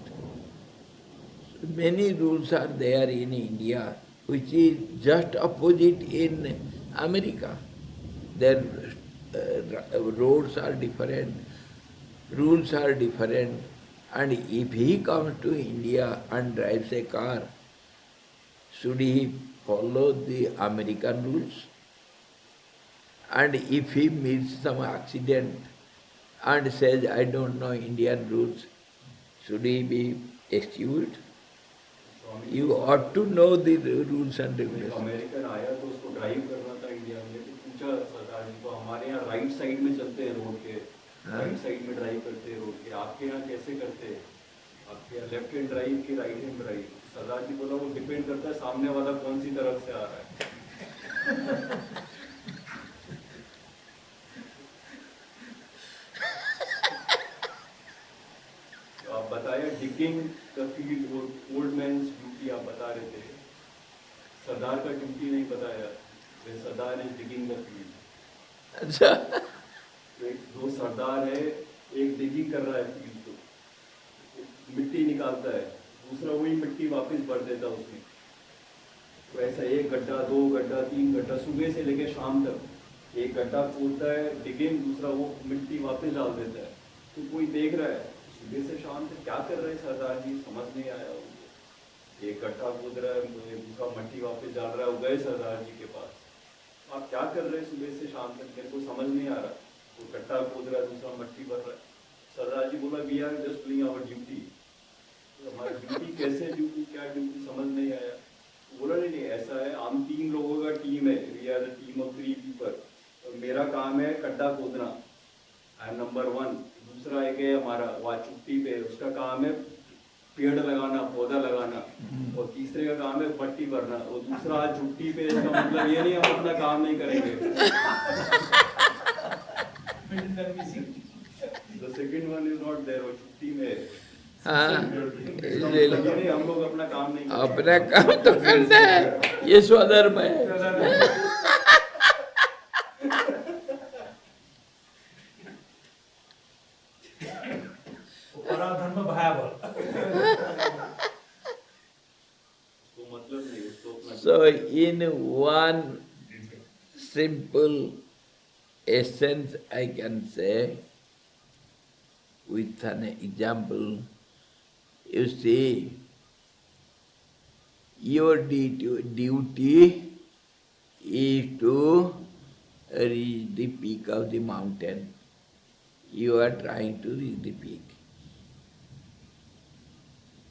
So many rules are there in India, which is just opposite in America. Their roads are different, rules are different, and if he comes to India and drives a car, should he follow the American rules? And if he meets some accident and says, I don't know Indian rules, should he be excused? You ought to know the rules and regulations. American आया तो उसको drive करना था India में, तो पूछा सरदार जी को, हमारे यहाँ राइट साइड में चलते हैं रोड के, राइट साइड में ड्राइव करते हैं रोड के, आपके यहाँ कैसे करते हैं? आपके यहाँ लेफ्ट हैंड ड्राइव की राइट हैंड ड्राइव? सरदार जी बोला वो डिपेंड करता है सामने वाला कौन सी तरफ से आ रहा है। तो आप बताया डिगिंग द फील्ड, वो ओल्ड मैन्स ड्यूटी आप बता रहे थे, सरदार का ड्यूटी नहीं बताया, सरदार इज डिगिंग द फील्ड। अच्छा, तो एक दो सरदार है, एक डिगिंग कर रहा है फील्ड को, मिट्टी निकालता है, दूसरा वही मिट्टी वापस भर देता है उसमें। तो ऐसा एक गड्ढा, दो गड्ढा, तीन गड्ढा, सुबह से लेकर शाम तक एक गड्ढा खोदता है डिगिंग, दूसरा वो मिट्टी वापस डाल देता है। तो कोई देख रहा है सुबह से शाम तक क्या कर रहे हैं सरदार जी, समझ नहीं आया उनको। एक गड्ढा खोद रहा है, दूसरा मिट्टी वापस डाल रहा है, वो गए सरदार जी के पास, आप क्या कर रहे हैं सुबह से शाम तक, मेरे को समझ नहीं आ रहा। वो गड्ढा खोद रहा है, दूसरा मिट्टी भर रहा है। सरदार जी बोला we are just doing our duty. हमारी ड्यूटी कैसे, ड्यूटी क्या, ड्यूटी समझ नहीं आया। बोला नहीं ऐसा है, हम 3 लोगों का टीम है, we are the team of 3 people, और मेरा काम है गड्ढा खोदना, आई एम नंबर 1। दूसरा एक है हमारा वहाँ छुट्टी पे, उसका काम है पेड़ लगाना, पौधा लगाना, और तीसरे का काम है मट्टी भरना। और दूसरा आज छुट्टी पे, इसका मतलब ये नहीं हम अपना काम नहीं करेंगे। The second one is not there, वो छुट्टी में। हाँ, नहीं हम लोग अपना काम नहीं करेंगे। अपना काम तो करना है, ये स्वधर्म है। पराधर्म भयावह। मतलब नहीं उसको अपना। So in one simple essence I can say with an example, you see, your duty is to reach the peak of the mountain. You are trying to reach the peak.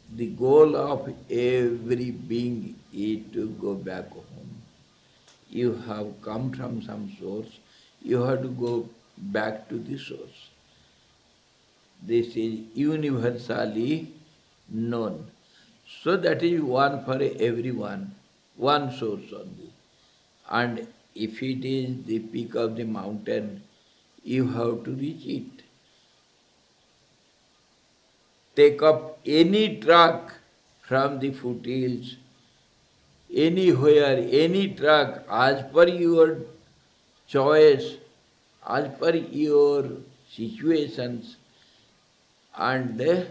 The goal of every being is to go back home. You have come from some source, you have to go back to the source. This is universally known. So that is one for everyone. one source only. And if it is the peak of the mountain, you have to reach it. Take up any track from the foothills, anywhere, any track, as per your choice, as per your situations, and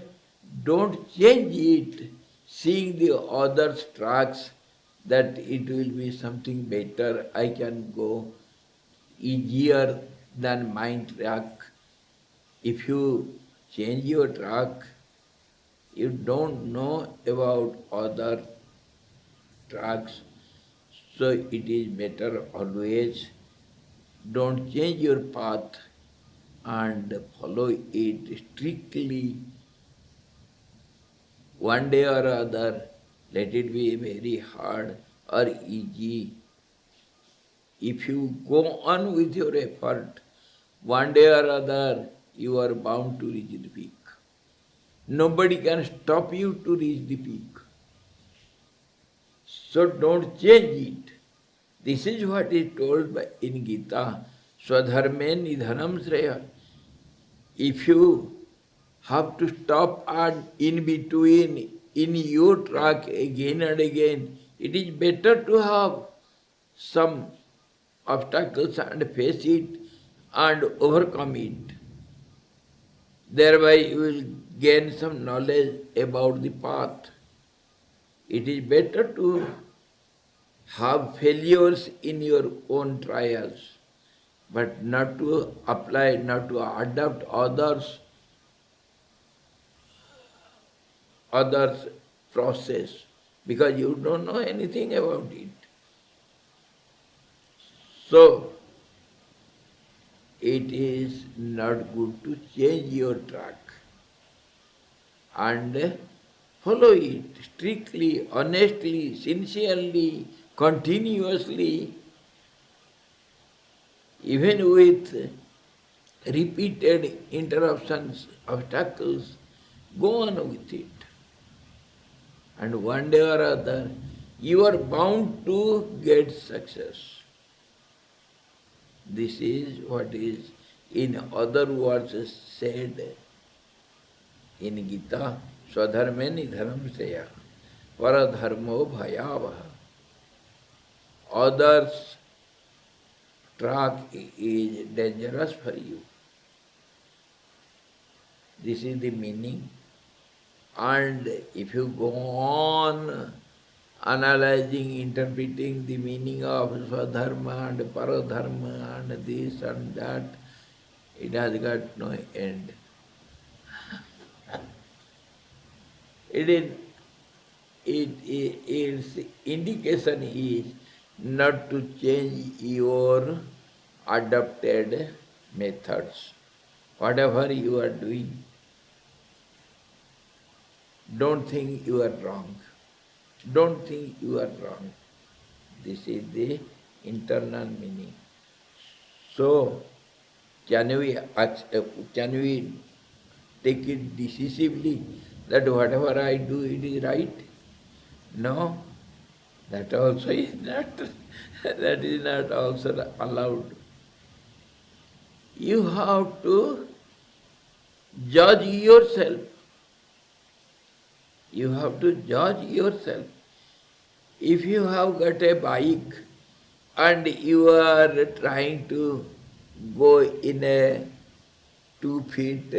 don't change it, seeing the others' tracks that it will be something better, I can go easier than my track. If you change your track, you don't know about other tracks, so it is better always don't change your path and follow it strictly. One day or other, let it be very hard or easy. If you go on with your effort, one day or other, you are bound to reach the peak. Nobody can stop you to reach the peak. So don't change it. This is what is told by in Gita, Swadharme Nidhanam Shreya. If you have to stop and in between in your track again and again, it is better to have some obstacles and face it and overcome it. Thereby you will gain some knowledge about the path. It is better to have failures in your own trials, but not to apply, not to adopt others' process, because you don't know anything about it. So, it is not good to change your track and follow it strictly, honestly, sincerely, continuously, even with repeated interruptions, obstacles, go on with it. And one day or other, you are bound to get success. This is what is, in other words, said in Gita, Swadharme Nidhanam Shreya, Paradharmo Bhayavaha. Others' track is dangerous for you. This is the meaning. And if you go on analyzing, interpreting the meaning of Swadharma and Paradharma and this and that, it has got no end. Its indication is not to change your adopted methods. Whatever you are doing, don't think you are wrong. Don't think you are wrong. This is the internal meaning. So, can we take it decisively that whatever I do, it is right? No, that also is not, that is not also allowed. You have to judge yourself. You have to judge yourself. If you have got a bike and you are trying to go in a 2 feet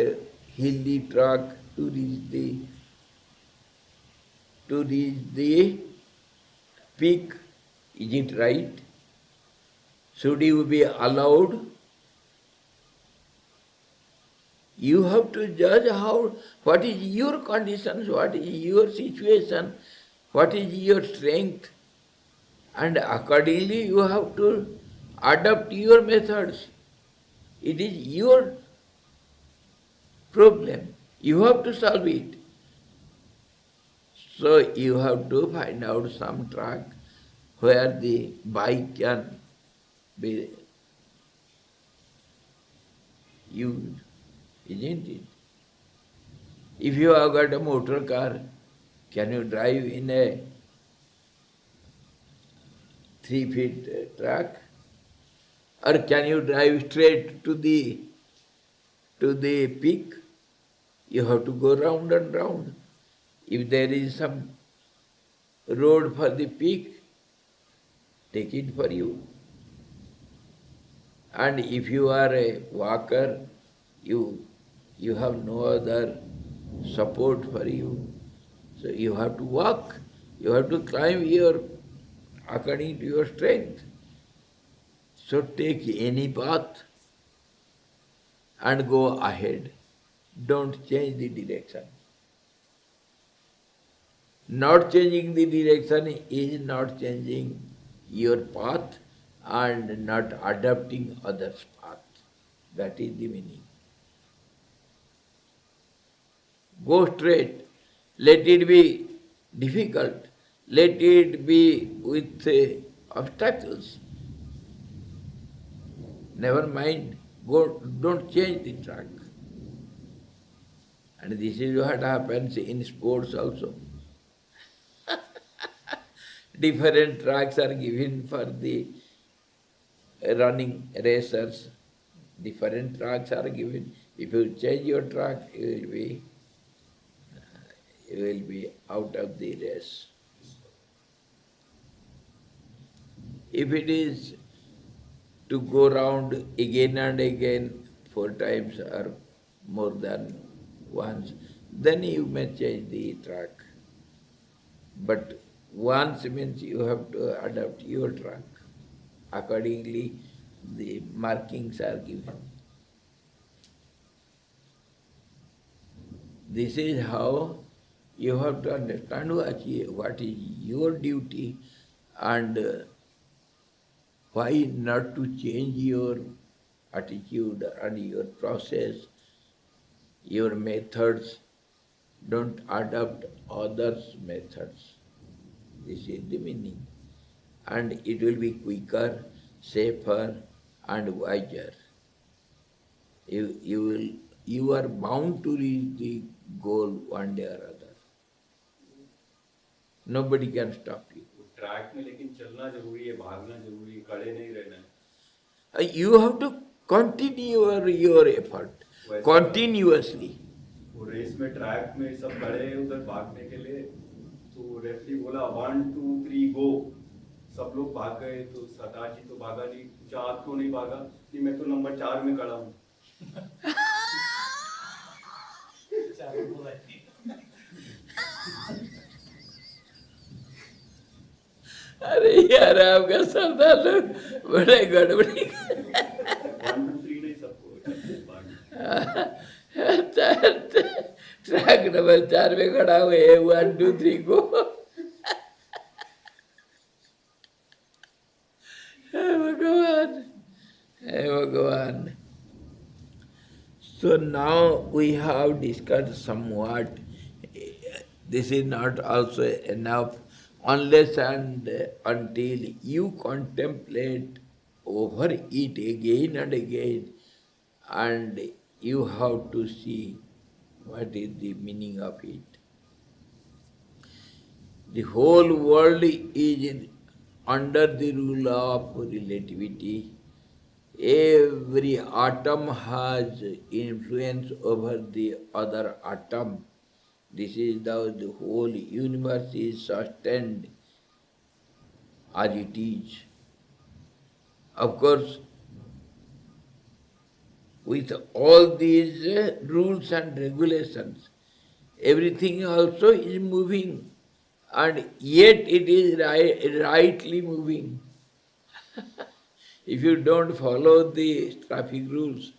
hilly track to reach the peak, is it right? Should you be allowed? You have to judge what is your conditions, what is your situation, what is your strength, and accordingly you have to adopt your methods. It is your problem. You have to solve it. So you have to find out some track where the bike can be used, isn't it? If you have got a motor car, can you drive in a 3 feet track? Or can you drive straight to the peak? You have to go round and round. If there is some road for the peak, take it for you. And if you are a walker, you have no other support for you. So you have to walk. You have to climb according to your strength. So take any path and go ahead. Don't change the direction. Not changing the direction is not changing your path and not adopting others' path. That is the meaning. Go straight. Let it be difficult. Let it be with obstacles. Never mind. Go. Don't change the track. And this is what happens in sports also. Different tracks are given for the running racers. Different tracks are given. If you change your track, you will be out of the race. If it is to go round again and again 4 times or more than once, then you may change the track. But once means you have to adapt your track. Accordingly, the markings are given. This is how you have to understand what is your duty and why not to change your attitude and your process, your methods. Don't adopt others' methods. This is the meaning. And it will be quicker, safer, and wiser. You are bound to reach the goal one day or other. Nobody can stop you. Track में लेकिन चलना जरूरी है, भागना जरूरी है, खड़े नहीं रहना है. You have to continue your effort continuously. वो रेस में ट्रैक में सब खड़े हैं उधर भागने के लिए, तो रेफरी बोला 1 2 3 गो, सब लोग भाग गए, तो सरदार जी तो भागा नहीं, पूछा आप क्यों नहीं भागा? कि मैं तो नंबर 4 में खड़ा हूँ. अरे यार आपका सरदार लोग बड़े गड़बड़ी 1 2 3 नहीं सबको ट्रैक नंबर 4 में खड़ा हुए 1 2 3 को. हे भगवान. So now we have discussed somewhat. This is not also enough unless and until you contemplate over it again and again, and you have to see what is the meaning of it. The whole world is under the rule of relativity. Every atom has influence over the other atom. This is how the whole universe is sustained as it is. Of course, with all these rules and regulations, everything also is moving, and yet it is rightly moving. If you don't follow the traffic rules,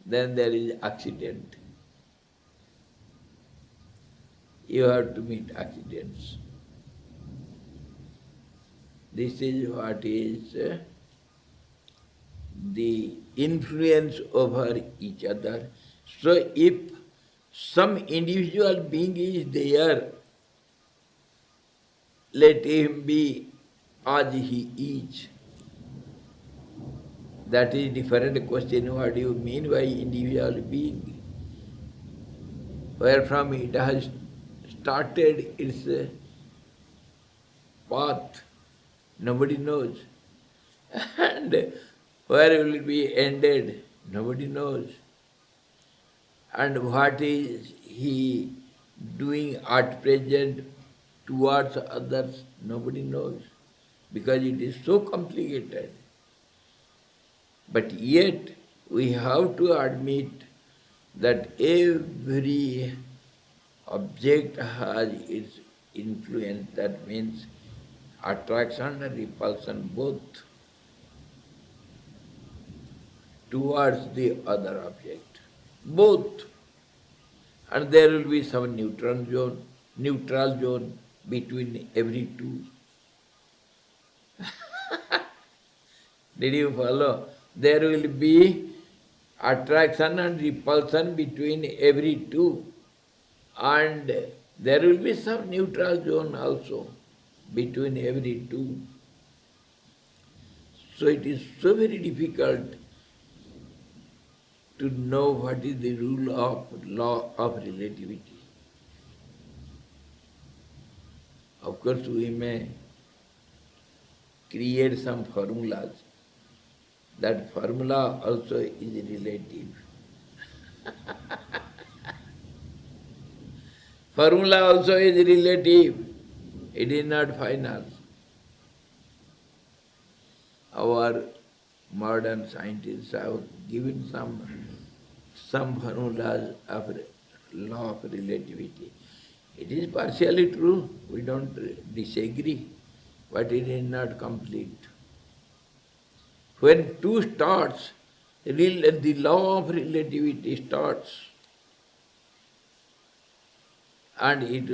then there is accident. You have to meet accidents. This is what is the influence over each other. So if some individual being is there, let him be as he is. That is different question. What do you mean by individual being? Where from it has started its path, nobody knows. And where will it be ended? Nobody knows. And what is he doing at present towards others? Nobody knows, because it is so complicated. But yet we have to admit that every object has its influence. That means attraction and repulsion both towards the other object. Both. And there will be some neutral zone between every two. Did you follow? There will be attraction and repulsion between every two. And there will be some neutral zone also between every two. So it is so very difficult to know what is the rule of law of relativity. Of course, we may create some formulas. That formula also is relative. Formula also is relative. It is not final. Our modern scientists have given some formulas of law of relativity. It is partially true, we don't disagree, but it is not complete. When two starts, the law of relativity starts, and it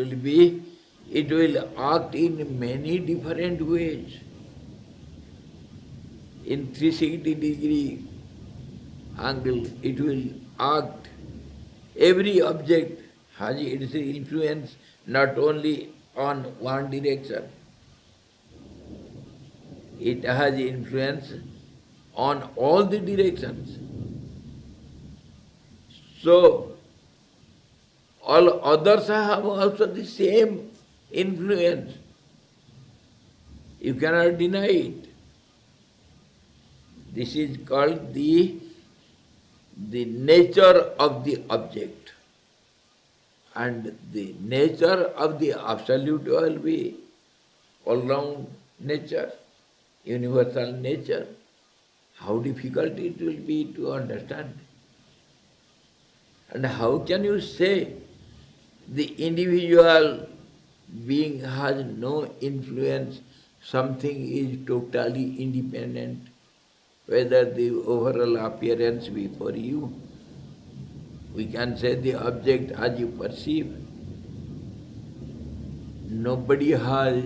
will act in many different ways. In 360-degree angle, it will act. Every object has its influence not only on one direction, it has influence on all the directions. So, all others have also the same influence. You cannot deny it. This is called the nature of the object. And the nature of the absolute will be all-round nature, universal nature. How difficult it will be to understand. And how can you say the individual being has no influence, something is totally independent, whether the overall appearance before you? We can say the object as you perceive. Nobody has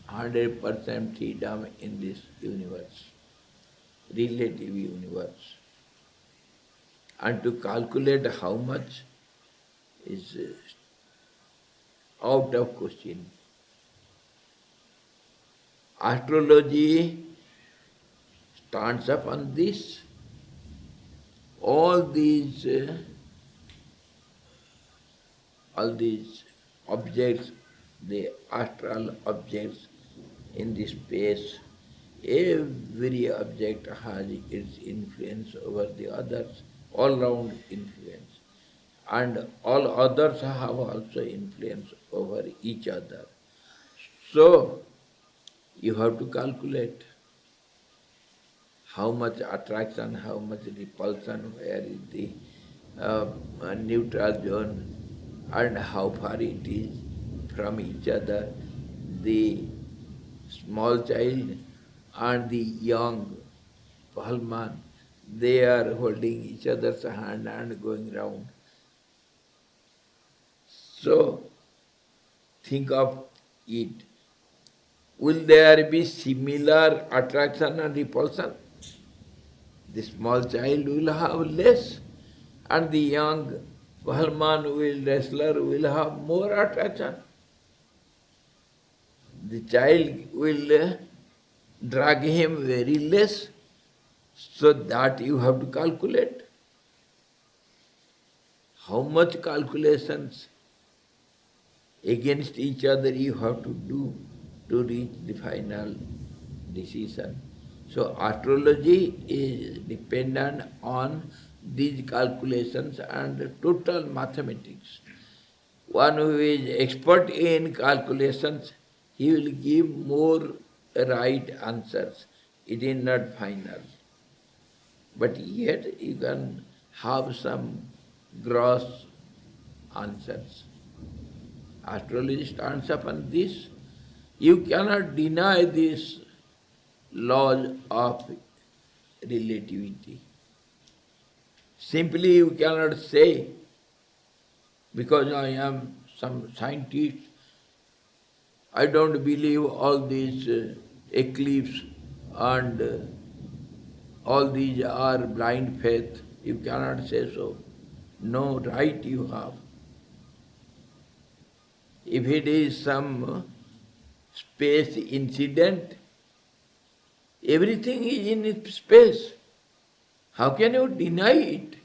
100% freedom in this universe, relative universe. And to calculate how much is out of question. Astrology stands up on this. All these objects, the astral objects in this space, every object has its influence over the others, all-round influence. And all others have also influence over each other. So, you have to calculate how much attraction, how much repulsion, where is the neutral zone, and how far it is from each other. The small child and the young Pahalman, they are holding each other's hand and going round. So, think of it. Will there be similar attraction and repulsion? The small child will have less, and the young wrestler will have more attraction. The child will drag him very less, so that you have to calculate. How much calculations against each other you have to do to reach the final decision. So astrology is dependent on these calculations and total mathematics. One who is expert in calculations, he will give more right answers. It is not final. But yet you can have some gross answers. Astrology stands upon this. You cannot deny this laws of relativity. Simply you cannot say, because I am some scientist, I don't believe all these eclipse and all these are blind faith. You cannot say so. No right you have. If it is some space incident, everything is in its space. How can you deny it?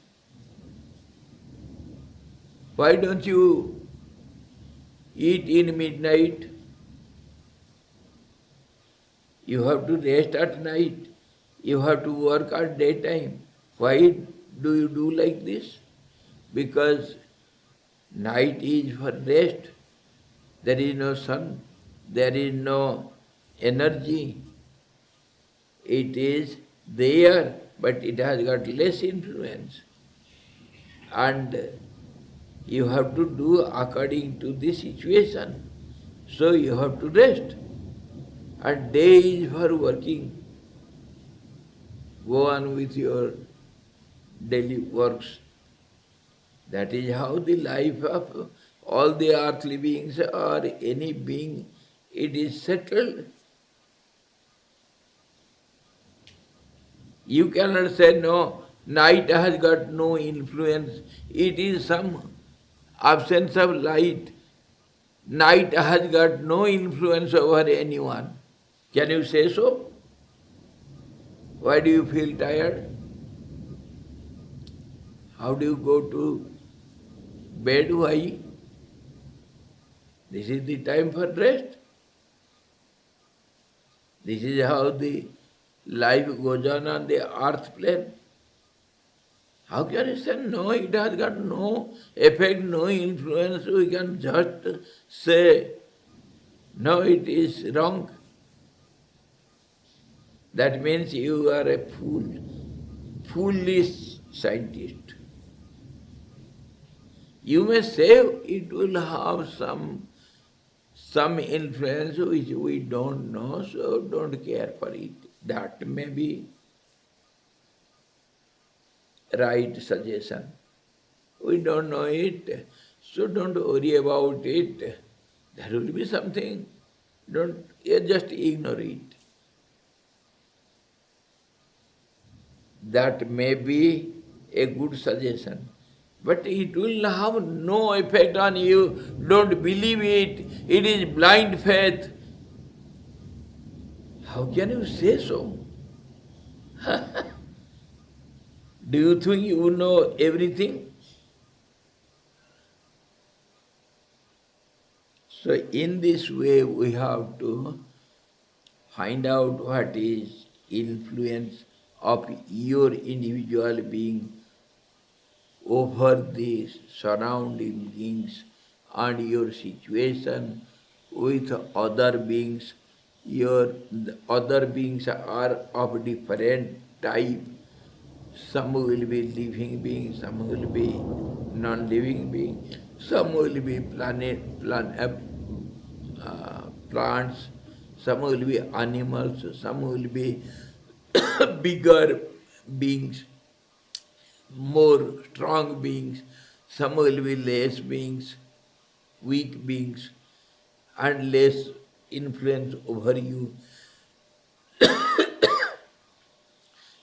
Why don't you eat in midnight? You have to rest at night. You have to work at daytime. Why do you do like this? Because night is for rest. There is no sun. There is no energy. It is there, but it has got less influence. And you have to do according to the situation. So you have to rest. And day is for working. Go on with your daily works. That is how the life of all the earthly beings or any being, it is settled. You cannot say, no, night has got no influence. It is some absence of light. Night has got no influence over anyone. Can you say so? Why do you feel tired? How do you go to bed? Why? This is the time for rest. This is how the life goes on the earth plane. How can you say, no, it has got no effect, no influence? We can just say, no, it is wrong. That means you are a fool, foolish scientist. You may say it will have some influence which we don't know, so don't care for it. That may be right suggestion. We don't know it, so don't worry about it. There will be something. Just ignore it. That may be a good suggestion, but it will have no effect on you. Don't believe it. It is blind faith. How can you say so? Do you think you know everything? So in this way we have to find out what is influence of your individual being over the surrounding beings and your situation with other beings. The other beings are of different type. Some will be living beings, some will be non-living beings, some will be plants, some will be animals, some will be bigger beings, more strong beings, some will be less beings, weak beings, and less influence over you.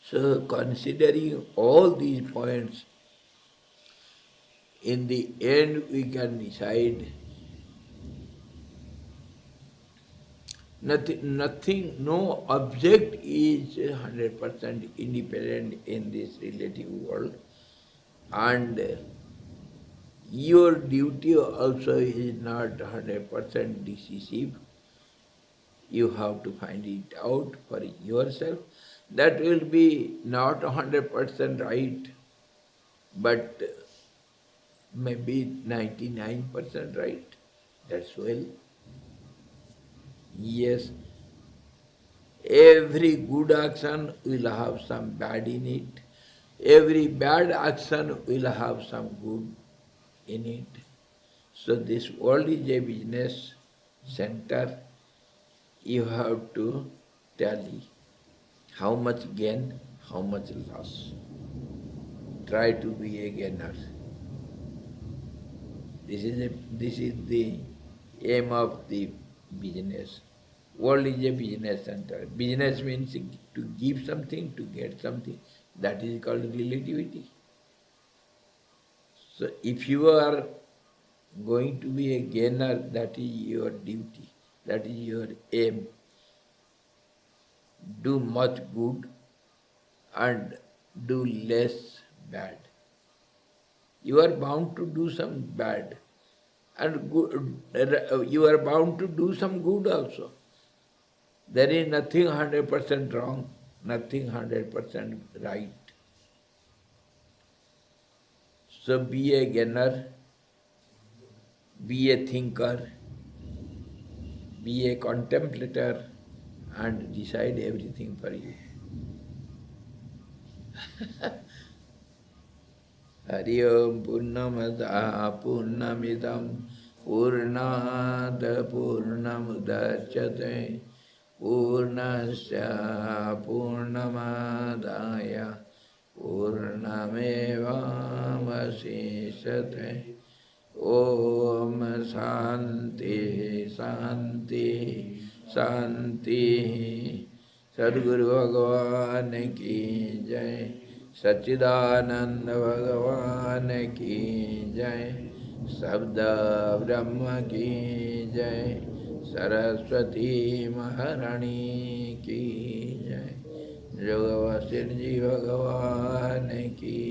So considering all these points, in the end we can decide nothing, no object is 100% independent in this relative world, and your duty also is not 100% decisive. You have to find it out for yourself. that will be not 100% right, but maybe 99% right. That's well. Yes, every good action will have some bad in it. Every bad action will have some good in it. So this world is a business center. You have to tally how much gain, how much loss. Try to be a gainer. This is the aim of the business. World is a business center. Business means to give something, to get something. That is called relativity. So if you are going to be a gainer, that is your duty. That is your aim. Do much good and do less bad. You are bound to do some bad, and good, you are bound to do some good also. There is nothing 100% wrong, nothing 100% right. So be a gainer, be a thinker, be a contemplator, and decide everything for you. Hari Om Purnamada Purnamidam Purnada Purnamudachyate Purnasya Purnamadaya Purnamevamashishate. Om Shanti Shanti Shanti. Sadguru Bhagavan ki jai. सच्चिदानंद भगवान की जय, शब्द ब्रह्म की जय, सरस्वती महारानी की जय, जोग वशिष्ठ जी भगवान की